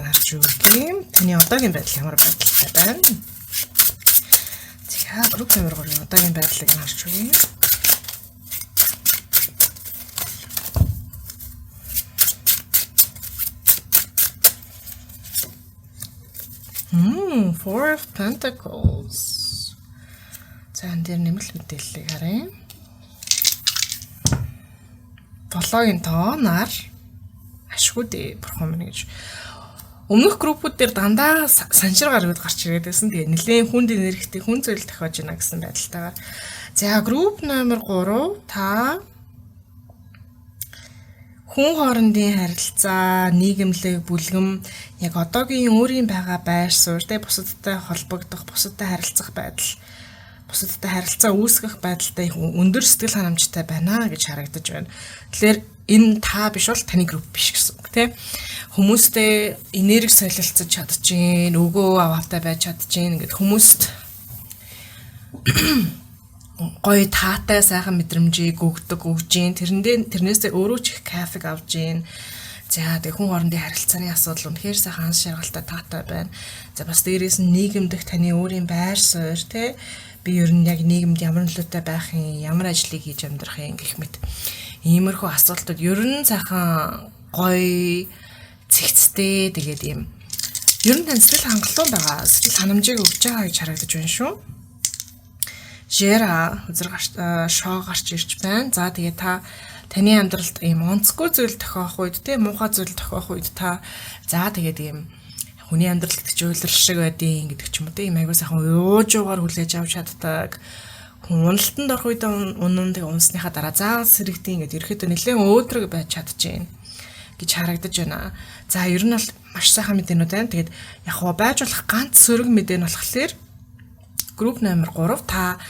харж өгье. Таны одоогийн байдал ямар байдалтай байна? За групп номер 3-ын одоогийн байдлыг нь харж өгье. Four of Pentacles. За энэ дээр нэмэлт мэдээллийг харъя. 7-гийн тоонаар ашгүй дээ бурхан минь гэж. Өмнөх группүүд дээр дандаа саншир гаргад гарч ирээд байсан. Тэгээ нэлээд хүнд энергитэй хүн зүйл тохиож байна гэсэн байдалтайгаар. За групп номер 3 та хүн хоорондын харилцаа, нийгэмлэг, бүлгэм яг одоогийн өөрийн байгаа байр суурь, бусадтай холбогдох, бусадтай харилцах байдал, бусадтай харилцаа үүсгэх байдалтай өндөр сэтгэл ханамжтай байна гэж харагдаж байна. Тэгэхээр энэ та биш бол таны групп биш гэсэн үг тийм. Хүмүүстэй энерги солилцож чадчихээн, өгөө аваатай байж чадчихээн. Ингээд хүмүүст гоё таатай сайхан мэдрэмжийг өгдөг өгж гин. Тэрнээсээ өөрөө ч их кайфыг авж гин. За тэг хүн хоорондын харилцааны асуудал үнэхээр сайхан анс шаргалтай таатай байна. За бас дээрээс нь нийгэмдэх таны өөрийн байр суурь те би ер нь яг нийгэмд ямар нөлөөтэй байх юм, ямар ажлыг хийж амьдрах юм гэх мэт. Иймэрхүү асуултууд ер нь сайхан гоё цэгцтэй тэгээд юм. Ер нь тань сэтгэл хангалуун байгаа. Сэтгэл ханамжийг өгч байгаа гэж харагдаж байна шүү. Жера үзэр шоо гарч ирж байна. За тэгээд таны амьдралд ийм онцгүй зүйл тохиох үед те муухай зүйл тохиох үед за тэгээд ийм хүний амьдрал гэдэг чинь уйлрал шиг байдیں۔ Гэдэг ч юм уу те ийм аягүй сайхан уужуугаар хүлээж авч чаддаг. Уналтанд орох үед унан тэг унсныхаа дараа заавал сэрэгдэн ингээд ерөөхдөө нэлээд өөдрөг байж чадчихээн гэж харагдаж байна. За ер нь бол маш сайхан мэдээнүүд байна. Тэгээд яг хоо байж болох ганц сөрөг мэдээ нь болохоор групп номер 3 та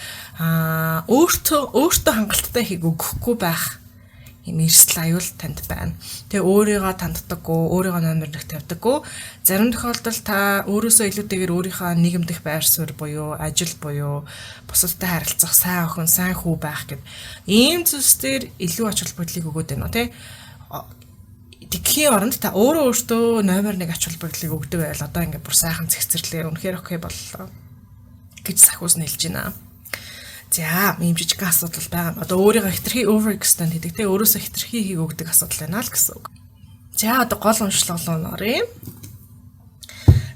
өөртөө хангалттай ихийг өгөхгүй байх юм эрсдэл аюул танд байна. Тэгээ өөрийгөө танддаггүй, өөрийгөө номер 1 тавьдаггүй. Зарим тохиолдолд та өөрөөсөө илүүтэйгээр өөрийнхөө нийгэмдэх байр суурь буюу ажил буюу бусадтай харилцах сайн охин, сайн хүү байх гэд ийм зүйлсээр илүү ач холбогдлыг өгөөд байна тий. Тэгхийн оронд та өөртөө номер 1 ач холбогдлыг өгдөг байл одоо ингээд бүр сайхан цэгцэрлээ. Үнэхээр окей боллоо гэж сахиус нэлж байна. За, ийм жижиг асуудал байгаа. Одоо өөрийгөө хитрхи overextend хийдэг те өөрөөсөө хитрхи хийг өгдөг асуудал байна л гэсэн үг. За, одоо гол уншлага руу оръё.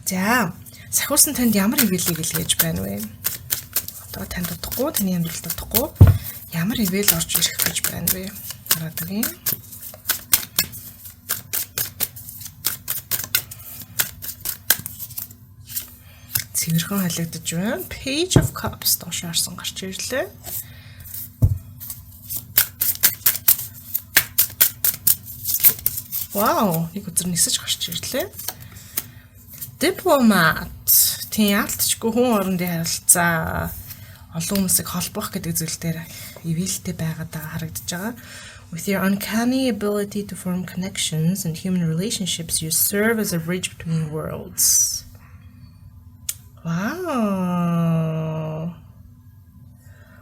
За, сахиус нь танд ямар ивэлийг илгээж байна вэ? Одоо танд утгагүй, таны амьдралд утгагүй ямар ивэл орж ирэх гэж байна вэ? Хараад өгье. Цэвэрхэн халагдаж байна. Page of Cups доош харсан гарч ирлээ. Вау, нэг үзэр нисэж гарч ирлээ. Diplomat. Тийм ялтчгүй хүн хоорондын харилцаа олон хүмүүсийг холбох гэдэг зүйл дээр ивэлтэй байгаад харагдаж байгаа. With your uncanny ability to form connections and human relationships, you serve as a bridge between worlds. Вау.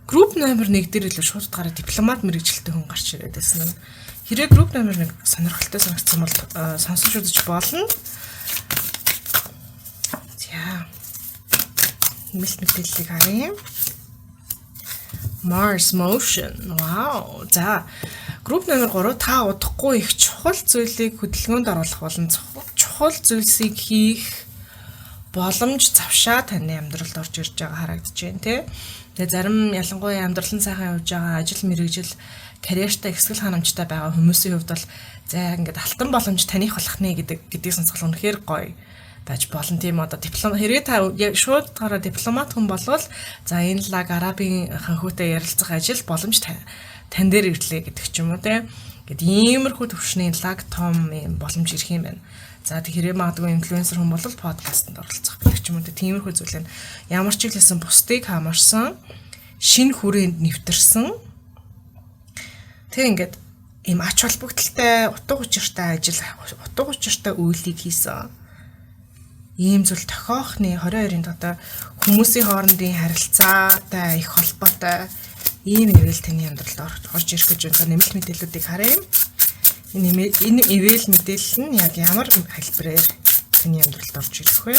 Групп номер 1 дээр илүү шууд гараа дипломат мэрэгчлэлтэй хүн гарч ирээд байсан нь. Хэрэг групп номер 1 сонирхолтой санагдсан бол сонсож үзэж болно. За. Нэмэлт мэдээллийг харъя. Mars Motion. Вау. За. Групп номер 3 та удахгүй их чухал зүйлийг хөдөлгөөнд оруулах болон чухал зүйлсийг хийх боломж завшаа таны амьдралд орж ирж байгаа харагдаж байна тий. Тэгээ зарим ялангуяа амьдрал нь сайхан явж байгаа ажил мэргэжил карьертай ихсгэл ханамжтай байгаа хүмүүсийн хувьд бол за ингээд алтан боломж таних болох нэ гэдгийг сонсгол үнэхээр гоё байж болно тийм. Одоо диплом хэрэг та шууд гараа дипломат хүн болвол за энэ лаг арабын ханхүүтэй ярилцах ажил боломж тань дээр ирлээ гэдэг ч юм уу тий. Гэт иймэрхүү төвшний лаг том юм боломж ирэх юм байна. За тэгэхээр магадгүй инфлюенсер хүн бол подкастт оролцох гэх юм уу тиймэрхүү зүйл нь ямар ч хэлсэн бусдыг хамарсан шинэ хүрээнд нэвтэрсэн тэг ингээд ийм ач холбогдолтой утга учиртай ажил утга учиртай үйлийг хийсэн ийм зүйл тохиохны 22-нд одоо хүмүүсийн хоорондын харилцаатай их холбоотой ийм ивэл таны амьдралд орж ирэх гэж байгаа нэмэлт мэдээллүүдийг харъя. Энэ ивэл мэдээлэл нь яг ямар хэлбэрээр таны амьдралд орж ирэх вэ?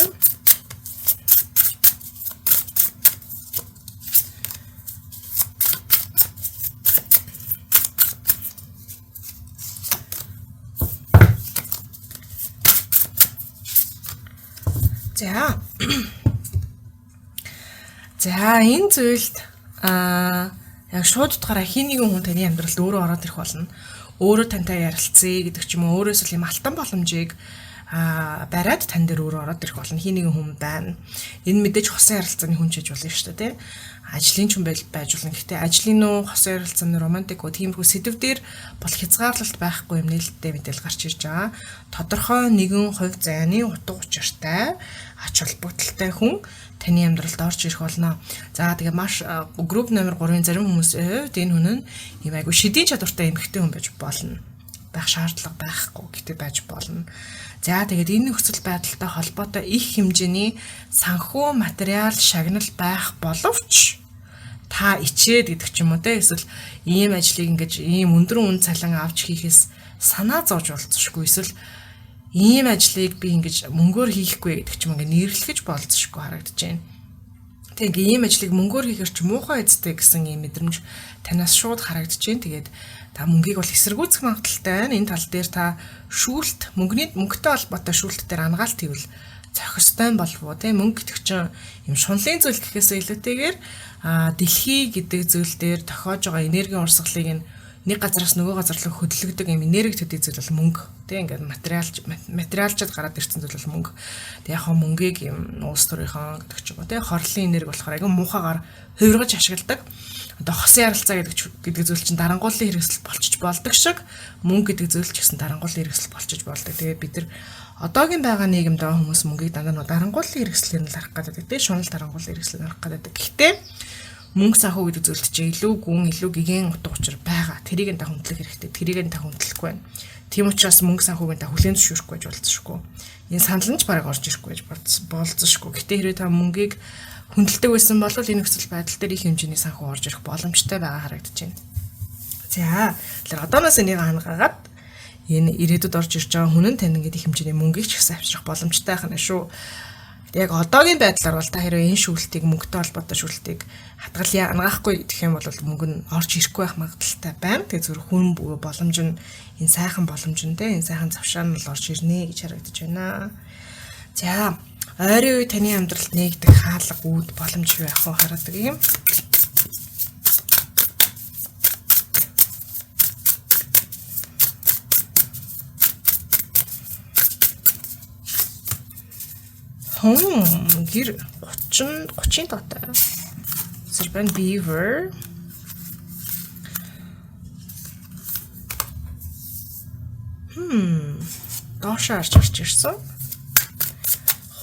За энэ зүйлд яг шууд утгаараа хин нэгэн хүн таны амьдралд өөрөө ороод ирэх болно. Өөрөө тантай ярилцъя гэдэг ч юм уу өөрөөс л юм алтан боломжийг бариад тань дээр өөрөө ороод ирэх болно. Хин нэгэн хүн байна. Энэ мэдээж хосын ярилцааны хүн ч гэж болно шүү дээ, тий. Ажлын ч хүн байж болно. Гэхдээ ажлын уу хосын ярилцааны романтик уу тиймэрхүү сэдв дээр бол хязгаарлалт байхгүй юм нээлттэй мэдээлэл гарч ирж байгаа. Тодорхой нэгэн хувь зайны утга учиртай ач холбогдолтой хүн таны амьдралд орж ирэх болно. За тэгээ маш групп номер 3-ын зарим хүмүүсийн хувьд энэ хүн нь юм айгу шидийн чадвартай эмэгтэй хүн байж болно. байх шаардлага байхгүй гэдэг байж болно. За тэгээд энэ нөхцөл байдалтай холбоотой их хэмжээний санхүү материал шагнал байх боловч та ичээд гэдэг ч юм уу те эсвэл ийм ажлыг ингэж ийм өндөр үн цалин авч хийхээс санаа зовж болцсошгүй эсвэл ийм ажлыг би ингэж мөнгөөр хийхгүй гэдэг ч юм ингээ нэрлэхэж болцсошгүй харагдаж байна. Тэгээд ийм ажлыг мөнгөөр хийхэр ч муухай эзтэй гэсэн ийм мэдрэмж танаас шууд харагдаж байна. Тэгээд та мөнгийг бол эсэргүүцэх магадaltaй байна. Энэ тал дээр та шүүлт мөнгөтэй холбоотой шүүлт дээр ангаалт хийвэл зохистой болов уу те мөнгө гэдэг чинь юм шунлын зүйл гэхээсээ илүүтэйгээр дэлхий гэдэг зүйл дээр тохиож байгаа энергийн урсгалыг нэг газараас нөгөө газар руу хөдөлгдөг юм энерги төдий зүйл бол мөнгө тийм ингээд материалчад гараад ирсэн зүйл бол мөнгө. Тэг яг хаа мөнгийг юм уус төрийнхөө гэдэг ч юм уу тийм хорлын энерги болохоор айгүй муухагаар хувиргаж ашигладаг. Одоо хосын ярилцаа гэдэг зүйл чинь дарангуулын хэрэгсэл болчих болдог шиг мөнгө гэдэг зүйл ч гэсэн дарангуулын хэрэгсэл болчих болдог. Тэгээд бид нар одоогийн байгаа нийгэмд байгаа хүмүүс мөнгийг дандаа дарангуулын хэрэгслээр нь харах гэдэг тийм шунал дарангуулын хэрэгслээр харах гэдэг. Гэхдээ мөнгө санхүү гэдэг зүйлд чинь илүү гүн илүү гигэн утга учир байгаа. Тэрийг нь та хүндлэх хэрэгтэй. Тэрийг нь та хүндлэхгүй байна. Тийм учраас мөнгө санхүүгийн та хүлээн зөвшөөрөхгүй байж болцсошгүй. Энэ санал нь ч бараг орж ирэхгүй байж болцсошгүй. Гэтэ хэрвээ та мөнгийг хүндэлдэг байсан бол энэ нөхцөл байдал дээр их хэмжээний санхүү орж ирэх боломжтой байгаа харагдаж байна. За, тэгэхээр одооноос энийг хангаагаад энэ ирээдүйд орж ирж байгаа хүн нь тань ингээд их хэмжээний мөнгийг ч ихсэн авчрах боломжтой байх нь шүү. Яг одоогийн байдлаар бол та хэрвээ энэ шүүлтийг мөнгөтэй холбоотой шүүлтийг хатгалъя ангаахгүй гэх юм бол мөнгө нь орж ирэхгүй байх магадaltaй байна. Тэгээ зөвхөн хүн боломж нь энэ сайхан боломж нь энэ сайхан завшаа нь бол орж ирнэ гэж харагдаж байна. За, ойрын үе таны амьдралд нэгдэх хаалга үүд боломж юу яах вэ хараадаг юм. Гэр 30 тоотой. Serpent beaver. Доош арч ирсэн.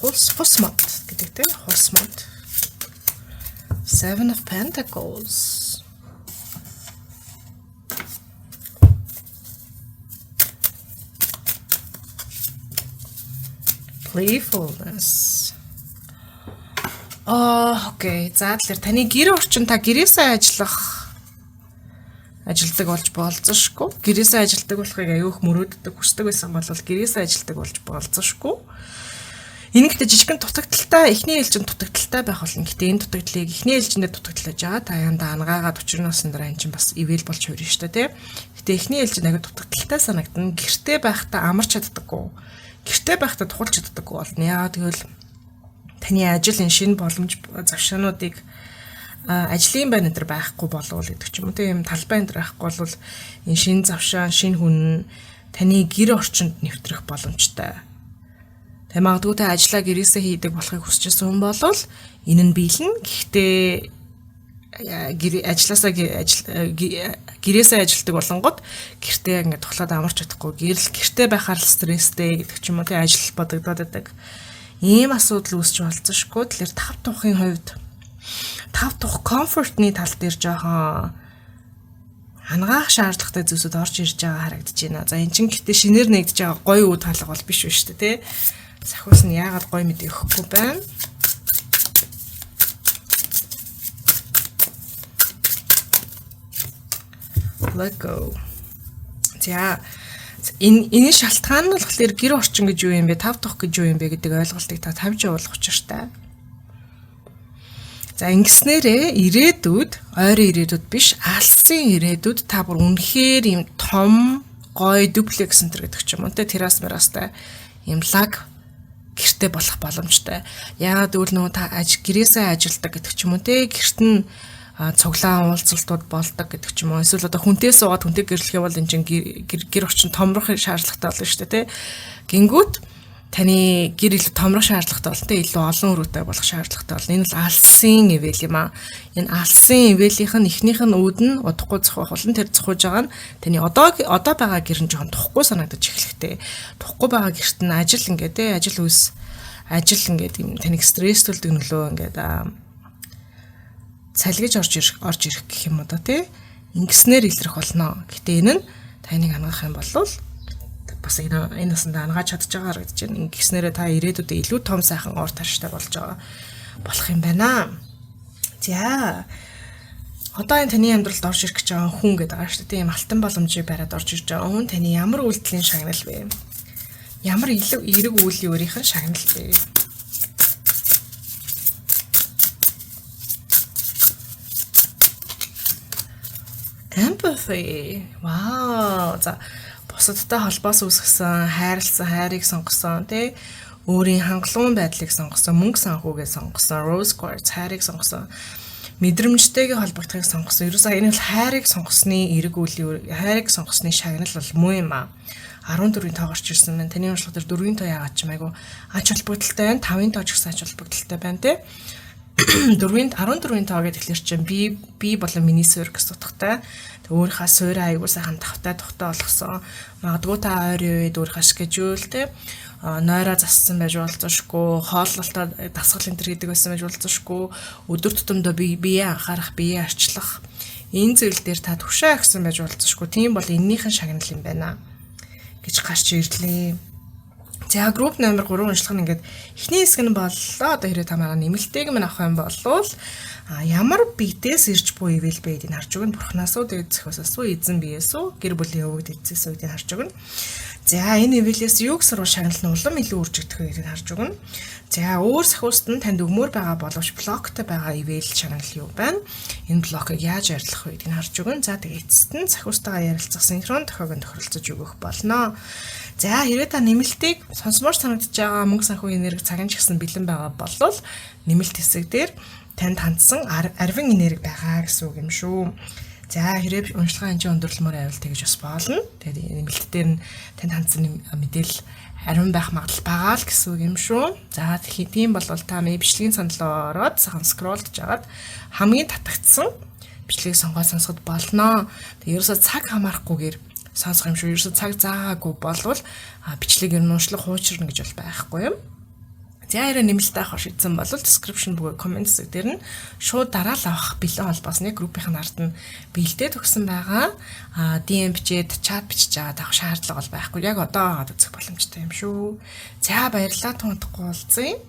Хулсмот гэдэг тийм хулсмот. Seven of Pentacles. Playfulness. Окей. За тэгэхээр таны гэр орчин та гэрээсээ ажилдаг болж болзошгүй. Гэрээсээ ажилдаг болохыг аюух мөрөөддөг хүсдэг байсан бол гэрээсээ ажилдаг болж болзошгүй. Энэ гэхдээ жижигхэн дутагдaltaй эхний ээлжинд дутагдaltaй байх болно. Гэтэ энэ дутагдлыг эхний ээлжиндээ дутагдlаж байгаа. Та янда ангаагаад учирнаас дараа эн чинь бас ивэл болж хуурна шүү дээ, тий. Гэтэ эхний ээлжинд агай дутагдaltaй санагдана. Гэртээ байхдаа амарч чаддаггүй. Гэртээ байхдаа тухалж чаддаггүй болно. Яагаад гэвэл таны ажил энэ шинэ боломж завшаануудыг ажлын байр энэ байхгүй болов гэдэг ч юм уу тийм талбай энэ байхгүй болвол энэ шинэ завшаан шинэ хүн таны гэр орчинд нэвтрэх боломжтой. Тэ магадгүй та ажлаа гэрээсээ хийдэг болохыг хүсэж байсан хүн болвол энэ нь биелнэ. Гэхдээ гэрээсээ ажилдаг болонгод гэртээ ингээд тоглоод амарч чадахгүй гэртээ байхаар стресстэй гэдэг ч юм уу тийм ажил бодогдоод байдаг. Ийм асуудал үүсч болцсошгүй. Тэгэхээр тав тухын хувьд тав тух комфортны тал дээр жоохон хангаах шаардлагатай зүйлсүүд орж ирж байгаа харагдаж байна. За эн чинь гэтээ шинээр нэгдэж байгаа гоё үе талга бол биш шүү дээ, тий. Сахиус нь яагаад гоё мэдээ өгөхгүй байна. Let go. За энэ шалтгаан нь болохоор гэр орчин гэж юу юм бэ, тав тух гэж юу юм бэ гэдэг ойлголтыг та тавьж явуулах учиртай. За ингэснээрээ ойрын ирээдүйд биш, алсын ирээдүйд та бүр үнэхээр юм том, гоё дуплекс центр гэдэг ч юм уу, террас мерастай юм лаг гэртээ болох боломжтой. Яагаад гэвэл нөгөө та гэрээсээ ажилдаг гэдэг ч юм уу, гэрт нь цуглаан уулзалтууд болдог гэдэг ч юм уу. Эсвэл одоо хүнтэй суугаад хүнтэй гэрлэхээ бол энэ чинь гэр орчин томрох шаардлагатай болно шүү дээ, тий. Гингүүт таны гэр илүү томрох шаардлагатай бол тий, илүү олон өрөөтэй болох шаардлагатай бол энэ бол алсын ивэл юм аа. Энэ алсын ивэлийнх нь эхнийх нь үүд нь удахгүй зохиох болно. Тэр зохиож байгаа нь таны одоо байгаа гэр нь жоохон тухгүй санагдаж эхлэхтэй. Тухгүй байгаа гэрт нь ажил ингээд тий, ажил ингээд юм таныг стресстүүлдэг нөлөө ингээд салгиж орж ирэх гэх юм уу да тий. Ингэснээр илрэх болно. Гэтэ энэ нь таныг ангах юм бол бас энэ насанд ангааж чадж байгаагаар гэж байна. Ингэснээрээ та ирээдүйдээ илүү том сайхан уур тарштай болж байгаа болох юм байна. За одоо энэ таны амьдралд орж ирэх гэж байгаа хүн гэдэг байгаа шүү дээ. Тийм алтан боломжийг бариад орж ирж байгаа хүн таны ямар үйлдэлийн шагнал вэ? Ямар эерэг үйл өөрийнх нь шагнал вэ? Empathy. Wow. За бусадтай холбоос үүсгэсэн, хайрлсан, хайрыг сонгосон, тий өөрийн хангалуун байдлыг сонгосон, мөнгө санхүүгээ сонгосон, rose quartz хайрыг сонгосон, мэдрэмжтэйгээ холбогдохыг сонгосон. Ерөөсөө энэ бол хайрыг сонгосны эерэг үйл, хайрыг сонгосны шагнал бол муу юм аа. 14-ийн тоо гарч ирсэн байна. Таны уншлага дээр 4-ийн тоо яагаад ч айгу ач холбогдолтой байна. 5-ийн тоо ч гэсэн ач холбогдолтой байна тий. 14-ийн тоо гэдэг тэгэхээр чинь би болон миний суурь гэсэн утгатай. Тэг өөрийнхөө суурь айгу сайхан тавтай болгосон. Магадгүй та ойрын үед өөрийнхөө schedule тий нойроо зассан байж болцсошгүй, хооллолтоо дасгал энэ төр гэдэг байсан байж болцсошгүй, өдөр тутамдаа биеэ анхаарах, биеэ арчлах энэ зүйл дээр та төвшөө агсан байж болцсошгүй. Тийм бол эннийхэн шагнал юм байна гэж гарч ирлээ. За групп номер 3 уншлах нь ингээд эхний хэсэг нь боллоо. Одоо хэрэг та манай нэмэлтийг минь авах юм бол ямар биетээс ирж буй ивэл бэ гэдгийг харж өгнө. Бурханаас уу дээд зохиосоос уу эзэн биеэс үү гэр бүлийн өвөг эцэс үү гэдгийг харж өгнө. За энэ ивэлээс юуг сурвал шагнал нь улам илүү үржигдэх вэ гэдгийг харж өгнө. За өөр сахиуст нь танд өгмөр байгаа боловч блоктой байгаа ивэл шагнал юу байна? Энэ блокыг яаж арилгах вэ гэдгийг харж өгнө. За тэгээ эцэст нь сахиустайгаа ярилцах синхрон тохиог тохиролцож өгөх болно. За хэрвээ та нэмэлтийг сонсомоор санагдаж байгаа мөнгө санхүү энерги цагийн ч гэсэн бэлэн байгаа бол нэмэлт хэсэг дээр танд хандсан арвин энерги байгаа гэсэн үг юм шүү. За хэрэг уншлагын хэмжээ өндөрлөмөр байвал тэгж бас болно. Тэгээд нэмэлт дээр нь танд хандсан мэдээлэл арвин байх магадлал байгаа л гэсэн үг юм шүү. За тийм бол та මේ бичлэгийн саналаа ороод сайхан скроллж жагаад хамгийн татагдсан бичлэгийг сонсоход болно. Тэгээд ерөөсөө цаг хамаарахгүйгээр сонсох юм шүү. Ерөөсөө цаг заагаагүй болвол бичлэг ер нь уншлах хуучрна гэж бол байхгүй юм. За ярэ нэмэлт авах шийдсэн бол description бүгэ comments дээр нь шууд дараал авах бэлэн холбоосны группийн ард нь бэлдээд өгсөн байгаа. DM бичээд чат бичиж аваад авах шаардлага бол байхгүй. Яг одоо үзэх боломжтой юм шүү. За баярлалаа, тунтахгүй уулзъя.